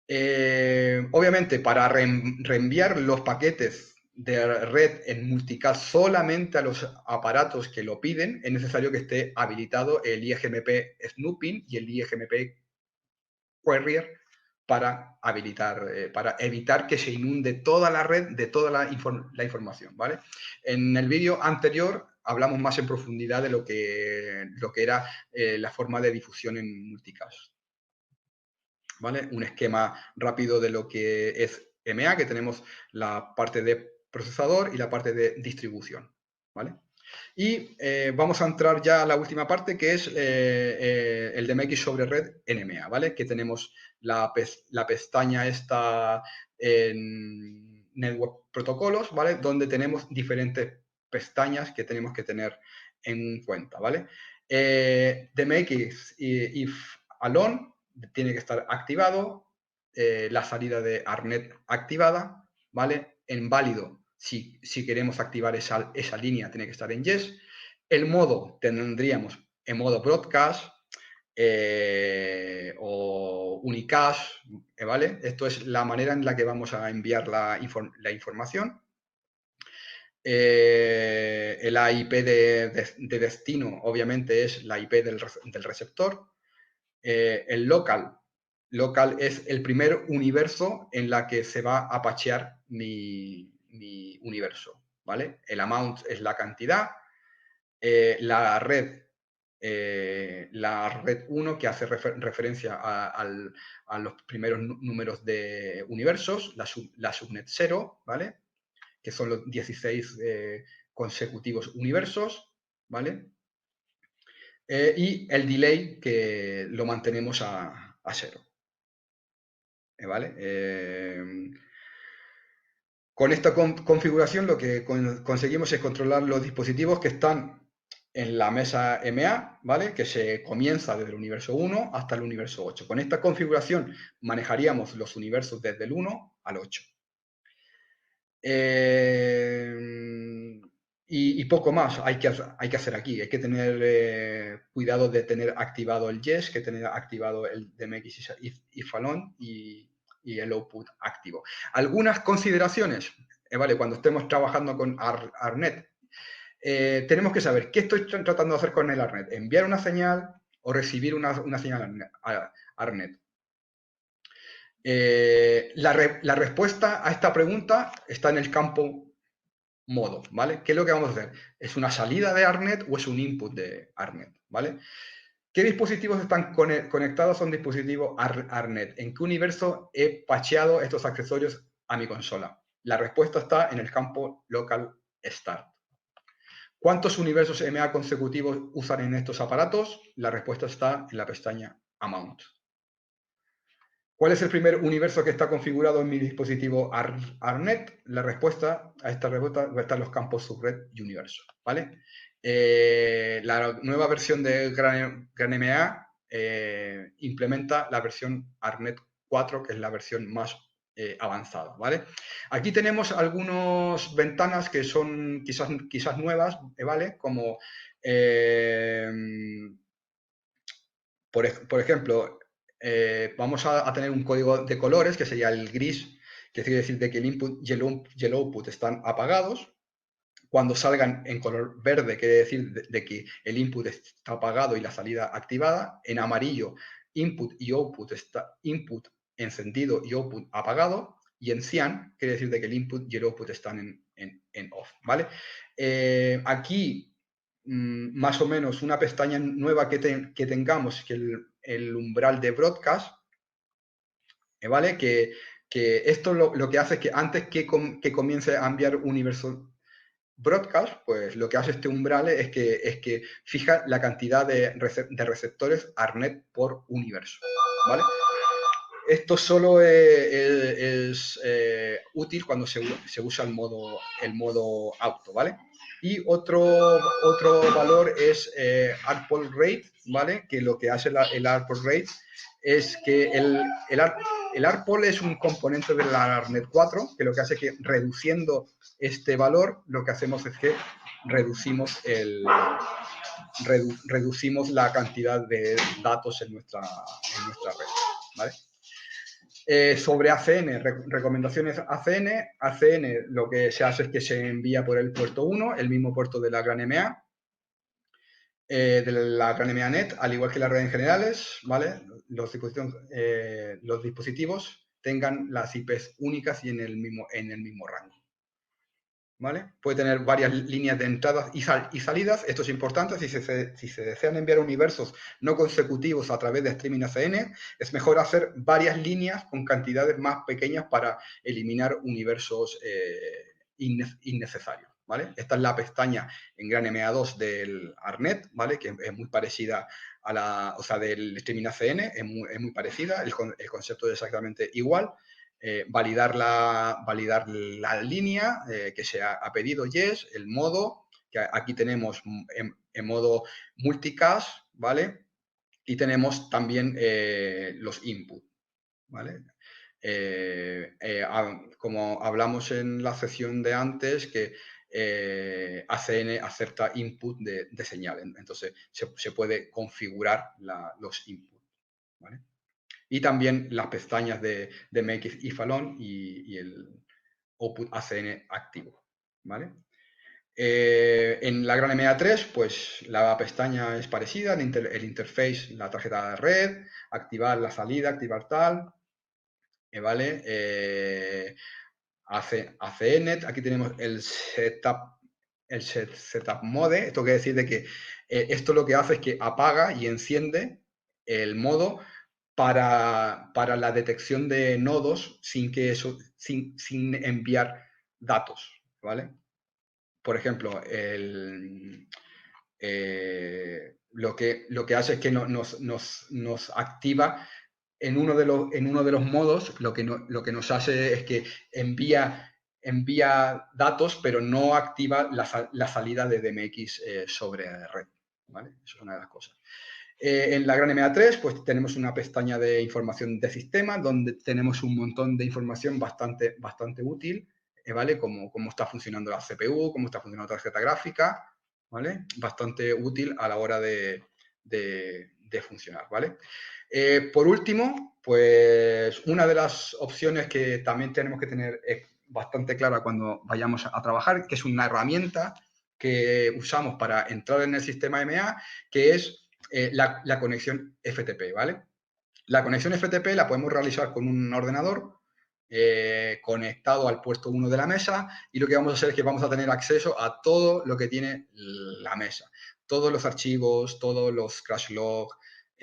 Obviamente, para reenviar los paquetes de red en multicast solamente a los aparatos que lo piden, es necesario que esté habilitado el IGMP Snooping y el IGMP Carrier para evitar que se inunde toda la red de toda la información, ¿vale? En el vídeo anterior hablamos más en profundidad de lo que era la forma de difusión en multicast, ¿vale? Un esquema rápido de lo que es MA, que tenemos la parte de procesador y la parte de distribución, ¿vale? Y vamos a entrar ya a la última parte, que es el DMX sobre red NMA, ¿vale? Que tenemos la pestaña esta en Network Protocolos, ¿vale? Donde tenemos diferentes pestañas que tenemos que tener en cuenta, ¿vale? DMX if alone tiene que estar activado, la salida de ARNet activada, ¿vale? En válido, si queremos activar esa línea, tiene que estar en yes. El modo tendríamos en modo broadcast o unicast, ¿vale? Esto es la manera en la que vamos a enviar la información. La IP de destino, obviamente, es la IP del receptor. El local es el primer universo en la que se va a patchear mi universo, ¿vale? El amount es la cantidad, la red 1 que hace referencia a los primeros números de universos, la subnet 0, ¿vale? Que son los 16 consecutivos universos, ¿vale? Y el delay que lo mantenemos a 0. ¿Vale? Con esta configuración lo que conseguimos es controlar los dispositivos que están en la mesa MA, ¿vale? Que se comienza desde el universo 1 hasta el universo 8. Con esta configuración manejaríamos los universos desde el 1 al 8. Y poco más hay que hacer aquí. Hay que tener cuidado de tener activado el yes, que tener activado el DMX if alone y el output activo. Algunas consideraciones, ¿vale? Cuando estemos trabajando con ARNet, tenemos que saber qué estoy tratando de hacer con el ARNet. ¿Enviar una señal o recibir una señal ARNet? La respuesta a esta pregunta está en el campo modo, ¿vale? ¿Qué es lo que vamos a hacer? ¿Es una salida de ARNet o es un input de ARNet, ¿vale? ¿Qué dispositivos están conectados a un dispositivo ARNet? ¿En qué universo he patcheado estos accesorios a mi consola? La respuesta está en el campo local start. ¿Cuántos universos MA consecutivos usan en estos aparatos? La respuesta está en la pestaña amount. ¿Cuál es el primer universo que está configurado en mi dispositivo ARNet? La respuesta a esta pregunta va a estar en los campos subred y universo, ¿vale? La nueva versión de GranMA implementa la versión ARNet 4, que es la versión más avanzada, ¿vale? Aquí tenemos algunas ventanas que son quizás nuevas, ¿vale? Como, por ejemplo, vamos a tener un código de colores, que sería el gris, que quiere decir de que el input y el output están apagados. Cuando salgan en color verde, quiere decir de que el input está apagado y la salida activada. En amarillo, input y output está input encendido y output apagado. Y en cian, quiere decir de que el input y el output están en off, ¿vale? Aquí, más o menos, una pestaña nueva que tengamos, que el umbral de broadcast, ¿vale? Que esto lo que hace es que antes que comience a enviar universo broadcast, pues lo que hace este umbral es que fija la cantidad de receptores ARNet por universo, ¿vale? Esto solo es útil cuando se usa el modo auto, ¿vale? Y otro valor es ARPOL rate, ¿vale? Que lo que hace el ARPOL rate es que el ARPOL es un componente de la ARNet 4, que lo que hace es que reduciendo este valor, lo que hacemos es que reducimos la cantidad de datos en nuestra red, ¿vale? Sobre ACN, recomendaciones ACN. ACN lo que se hace es que se envía por el puerto 1, el mismo puerto de la gran MA, de la gran MA Net, al igual que las redes generales, ¿vale? Los dispositivos tengan las IPs únicas y en el mismo rango. ¿Vale? Puede tener varias líneas de entradas y salidas. Esto es importante. Si se desean enviar universos no consecutivos a través de streaming ACN, es mejor hacer varias líneas con cantidades más pequeñas para eliminar universos innecesarios. ¿Vale? Esta es la pestaña en gran MA2 del ARNet, ¿vale? Que es muy parecida a del streaming ACN, es muy parecida, el concepto es exactamente igual. Validar la línea que se ha pedido yes, el modo, que aquí tenemos en modo multicast, ¿vale? Y tenemos también los input, ¿vale? Como hablamos en la sesión de antes, que ACN acepta input de señal, entonces se puede configurar los inputs, ¿vale? Y también las pestañas de MX Ifalon y el output ACN activo, ¿vale? En la gran MA3, pues la pestaña es parecida, el interface, la tarjeta de red, activar la salida, activar tal, ¿vale? ACN, aquí tenemos el setup mode, esto quiere decir de que esto lo que hace es que apaga y enciende el modo para la detección de nodos sin enviar datos, ¿vale? Por ejemplo, lo que hace es que nos activa en uno de los modos, lo que nos hace es que envía datos, pero no activa la salida de DMX sobre red, ¿vale? Eso es una de las cosas. En la gran MA3, pues tenemos una pestaña de información de sistema, donde tenemos un montón de información bastante útil, ¿vale? Como cómo está funcionando la CPU, cómo está funcionando la tarjeta gráfica, ¿vale? Bastante útil a la hora de funcionar, ¿vale? Por último, pues una de las opciones que también tenemos que tener bastante clara cuando vayamos a trabajar, que es una herramienta que usamos para entrar en el sistema MA, que es la conexión FTP, ¿vale? La conexión FTP la podemos realizar con un ordenador conectado al puerto 1 de la mesa, y lo que vamos a hacer es que vamos a tener acceso a todo lo que tiene la mesa. Todos los archivos, todos los crash logs,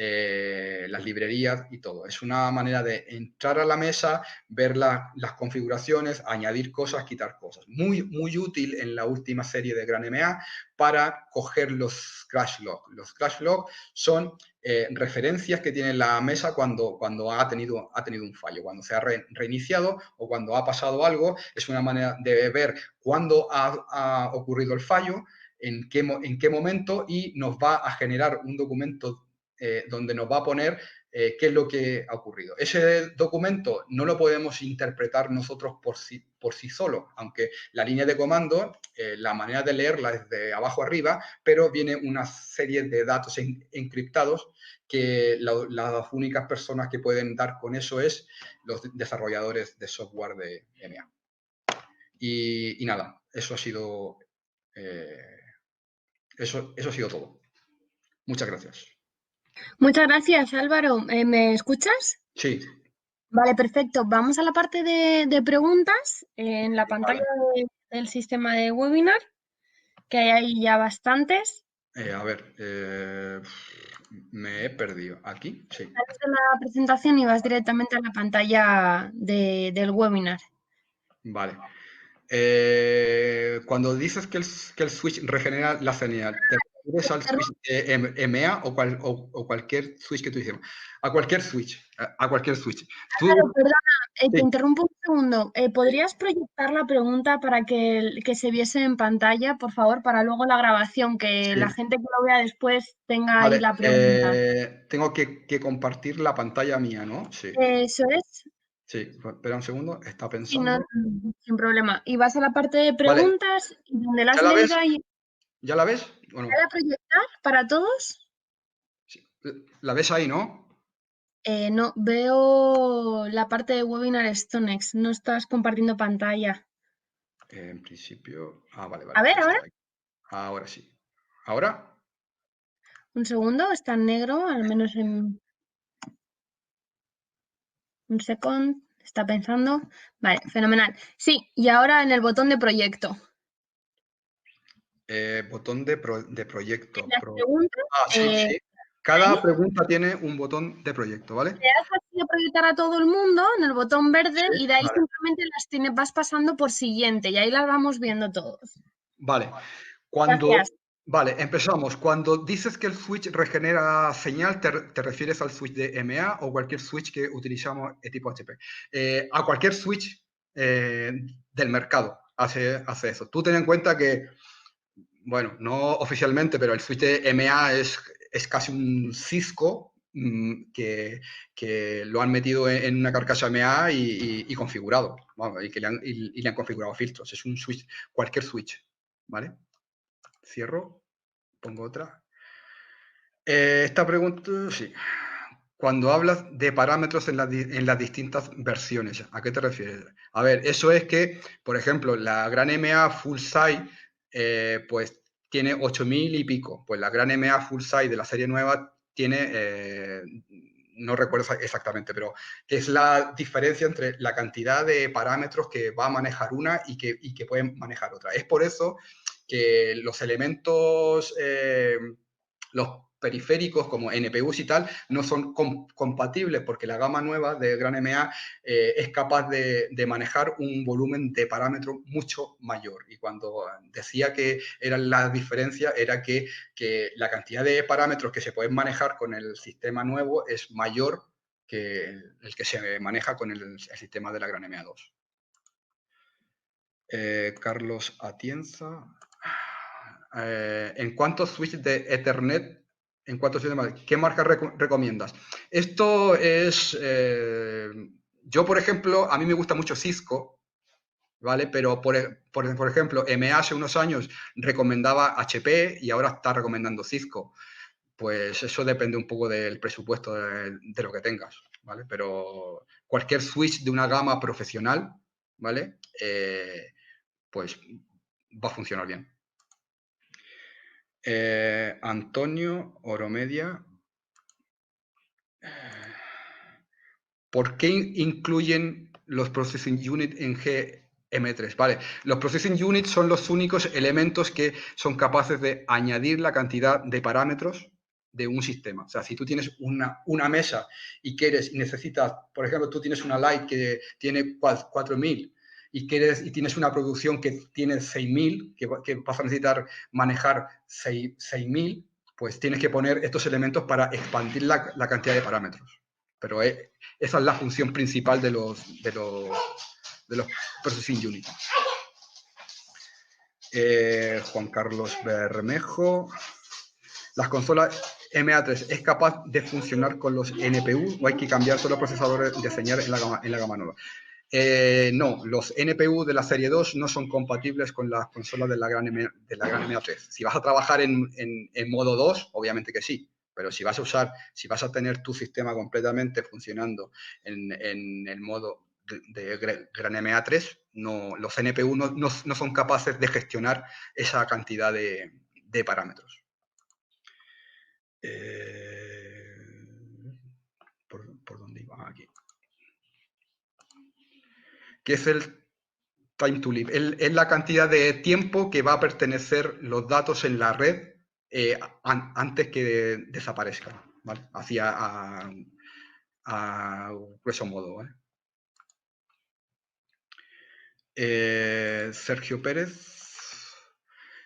las librerías y todo. Es una manera de entrar a la mesa, ver las configuraciones, añadir cosas, quitar cosas. Muy útil en la última serie de Gran MA para coger los crash logs. Los crash logs son referencias que tiene la mesa cuando ha tenido un fallo, cuando se ha reiniciado o cuando ha pasado algo. Es una manera de ver cuándo ha ocurrido el fallo, en qué momento, y nos va a generar un documento donde nos va a poner qué es lo que ha ocurrido. Ese documento no lo podemos interpretar nosotros por sí solo, aunque la línea de comando, la manera de leerla es de abajo arriba, pero viene una serie de datos encriptados que las únicas personas que pueden dar con eso es los desarrolladores de software de EMEA. Y nada, eso ha sido todo. Muchas gracias. Muchas gracias, Álvaro. ¿Me escuchas? Sí. Vale, perfecto. Vamos a la parte de preguntas en la pantalla del sistema de webinar, que hay ahí ya bastantes. A ver, me he perdido. ¿Aquí? Sí. Sales de la presentación y vas directamente a la pantalla del webinar. Vale. Cuando dices que el switch regenera la señal, ¿te refieres al switch EMEA o cualquier switch que tú hicimos? A cualquier switch. A cualquier switch. Claro, perdona, te Sí. interrumpo un segundo. ¿Podrías proyectar la pregunta para que se viese en pantalla, por favor, para luego la grabación, que la gente que lo vea después tenga ahí Vale, la pregunta? tengo que compartir la pantalla mía, ¿no? Sí. Eso es. Sí, espera un segundo, está Sí, no, pensando. sin problema. Y vas a la parte de Vale, preguntas y donde la ¿ya has la ves? leído ahí, ¿Ya la ves o no? ¿dale a proyectar para todos? Sí. ¿La ves ahí, no? No, veo la parte de webinar Stonex. No estás compartiendo pantalla. En principio... Ah, vale, A ver, está ahora. ahí. Ahora sí. ¿Ahora? Un segundo, está en negro, al menos en un second. Está pensando. Vale, fenomenal. Sí, y ahora en el botón de proyecto. Botón de proyecto. Las preguntas, Sí, sí. ahí. Cada pregunta tiene un botón de proyecto, ¿vale? Le das así a proyectar a todo el mundo en el botón verde Sí, y de ahí vale. simplemente vas pasando por siguiente y ahí las vamos viendo todos. Vale. Gracias. Vale, empezamos. Cuando dices que el switch regenera señal, ¿te refieres al switch de EMEA o cualquier switch que utilizamos de tipo HP? A cualquier switch del mercado hace eso. Tú ten en cuenta que, bueno, no oficialmente, pero el switch de EMEA es casi un Cisco que lo han metido en una carcasa EMEA y configurado, vamos, y le han configurado filtros. Es un switch, cualquier switch, ¿vale? Cierro, pongo otra. Esta pregunta, sí. Cuando hablas de parámetros en las distintas versiones, ¿a qué te refieres? A ver, eso es que, por ejemplo, la gran MA Full Size, pues tiene 8000 y pico. Pues la gran MA Full Size de la serie nueva tiene, no recuerdo exactamente, pero es la diferencia entre la cantidad de parámetros que va a manejar una y que puede manejar otra. Es por eso que los elementos, los periféricos como NPUs y tal, no son compatibles porque la gama nueva de Gran MA es capaz de manejar un volumen de parámetros mucho mayor. Y cuando decía que era la diferencia, era que la cantidad de parámetros que se pueden manejar con el sistema nuevo es mayor que el que se maneja con el sistema de la Gran MA 2. Carlos Atienza. ¿En cuántos switches de Ethernet, qué marca recomiendas? Esto es, yo por ejemplo, a mí me gusta mucho Cisco, ¿vale? Pero por ejemplo, MA hace unos años recomendaba HP y ahora está recomendando Cisco. Pues eso depende un poco del presupuesto de lo que tengas, ¿vale? Pero cualquier switch de una gama profesional, ¿vale? Pues va a funcionar bien. Antonio Oromedia. ¿Por qué incluyen los Processing Unit en GM3? Vale, los Processing Units son los únicos elementos que son capaces de añadir la cantidad de parámetros de un sistema. O sea, si tú tienes una mesa y necesitas, por ejemplo, tú tienes una Lite que tiene 4000 y tienes una producción que tiene 6000, que vas a necesitar manejar 6000, pues tienes que poner estos elementos para expandir la cantidad de parámetros. Pero esa es la función principal de los Processing Units. Juan Carlos Bermejo. Las consolas MA3 es capaz de funcionar con los NPU o hay que cambiar todos los procesadores de señal en la gama nueva? No, los NPU de la serie 2 no son compatibles con las consolas de la gran MA3. Si vas a trabajar en modo 2, obviamente que sí, pero si vas a tener tu sistema completamente funcionando en el modo de gran MA3, no, los NPU no son capaces de gestionar esa cantidad de parámetros. ¿Por dónde iba? Aquí. ¿Qué es el time to live? Es la cantidad de tiempo que va a pertenecer los datos en la red antes que desaparezcan, ¿vale? Hacia a grueso modo, ¿vale? Sergio Pérez.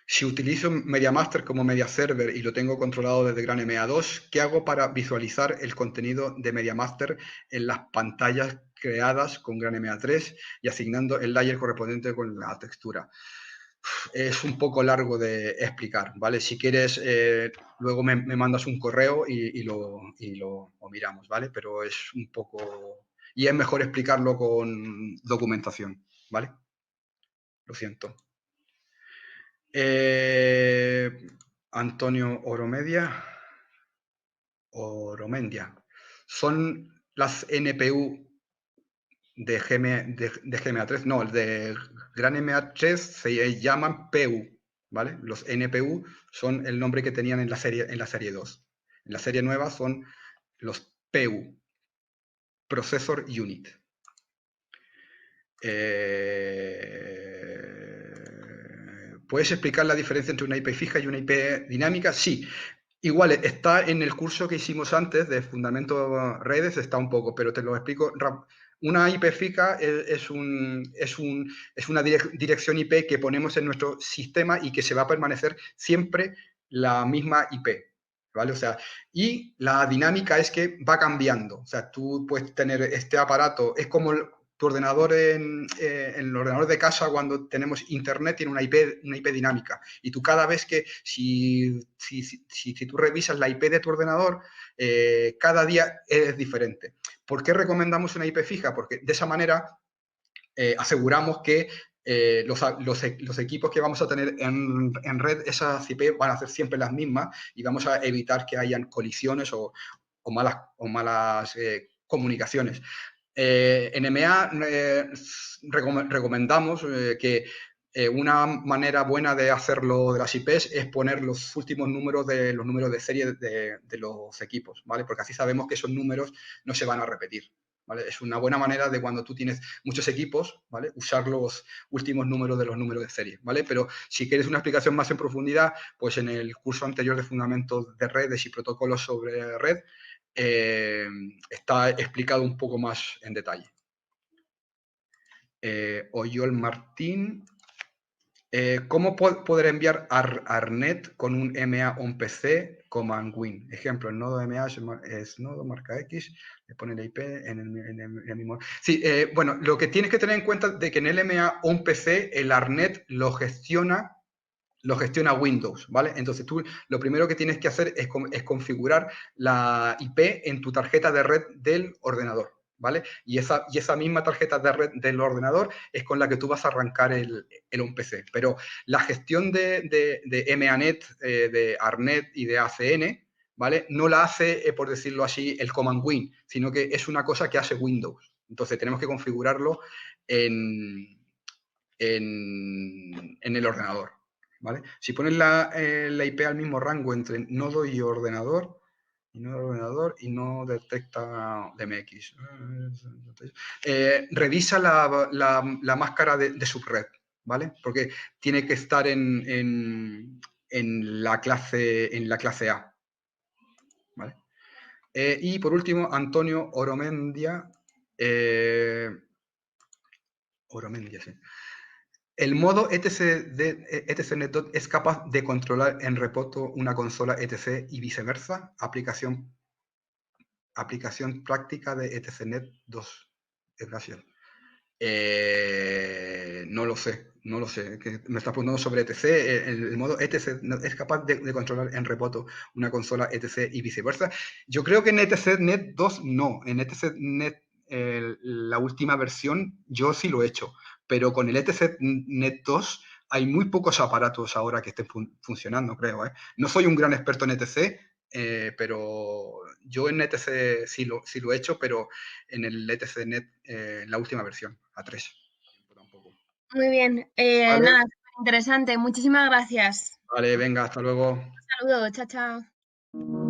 Si utilizo MediaMaster como media server y lo tengo controlado desde Gran MA2, ¿qué hago para visualizar el contenido de MediaMaster en las pantallas creadas con Gran MA3 y asignando el layer correspondiente con la textura? Es un poco largo de explicar, ¿vale? Si quieres, luego me mandas un correo y lo miramos, ¿vale? Pero es un poco... Y es mejor explicarlo con documentación, ¿vale? Lo siento. Antonio Oromendia. Son las NPU de GMA3, no, el de Gran MA3 se llaman PU, ¿vale? Los NPU son el nombre que tenían en la serie 2. En la serie nueva son los PU, Processor Unit. ¿Puedes explicar la diferencia entre una IP fija y una IP dinámica? Sí. Igual, está en el curso que hicimos antes de Fundamento Redes, está un poco, pero te lo explico. Una IP fija es una dirección IP que ponemos en nuestro sistema y que se va a permanecer siempre la misma IP, ¿vale? O sea, y la dinámica es que va cambiando. O sea, tú puedes tener este aparato, es como tu ordenador en el ordenador de casa cuando tenemos internet tiene una IP dinámica y tú cada vez que si tú revisas la IP de tu ordenador cada día es diferente. ¿Por qué recomendamos una IP fija? Porque de esa manera aseguramos que los equipos que vamos a tener en red, esas IP van a ser siempre las mismas y vamos a evitar que hayan colisiones o malas comunicaciones. En MEA recomendamos que una manera buena de hacerlo de las IPs es poner los últimos números de serie de los equipos, ¿vale? Porque así sabemos que esos números no se van a repetir, ¿vale? Es una buena manera de cuando tú tienes muchos equipos, ¿vale? Usar los últimos números de los números de serie, ¿vale? Pero si quieres una explicación más en profundidad, pues en el curso anterior de Fundamentos de Redes y Protocolos sobre Red, está explicado un poco más en detalle. Oyol Martín. ¿Cómo poder enviar ARNet con un MA a un PC Command Win? Ejemplo, el nodo MA es nodo marca X, le pone la IP en el mismo... Sí, bueno, lo que tienes que tener en cuenta es que en el MA o un PC el ARNet lo gestiona Windows, ¿vale? Entonces tú lo primero que tienes que hacer es configurar la IP en tu tarjeta de red del ordenador, ¿vale? Y esa misma tarjeta de red del ordenador es con la que tú vas a arrancar el PC. Pero la gestión de MANet, de ARNet y de ACN, ¿vale? No la hace, por decirlo así, el Command Win, sino que es una cosa que hace Windows. Entonces tenemos que configurarlo en el ordenador, ¿vale? Si pones la IP al mismo rango entre nodo y ordenador, y no detecta DMX. Revisa la máscara de subred, ¿vale? Porque tiene que estar en la clase A, ¿vale? Y por último, Antonio Oromendia. Oromendia, sí. El modo etc.NET es capaz de controlar en remoto una consola etc y viceversa. Aplicación práctica de etc.NET 2. Gracias. No lo sé, no lo sé. Que me estás preguntando sobre ETC. El modo ETC es capaz de controlar en remoto una consola ETC y viceversa. Yo creo que en ETC Net 2 no. En ETC Net, la última versión, yo sí lo he hecho. Pero con el ETC Net 2 hay muy pocos aparatos ahora que estén funcionando, creo. No soy un gran experto en ETC, pero yo en ETC sí lo he hecho, pero en el ETC Net, la última versión, A3. Tampoco. Muy bien. Vale, Nada, súper interesante. Muchísimas gracias. vale, venga, hasta luego. Saludos, chao, chao.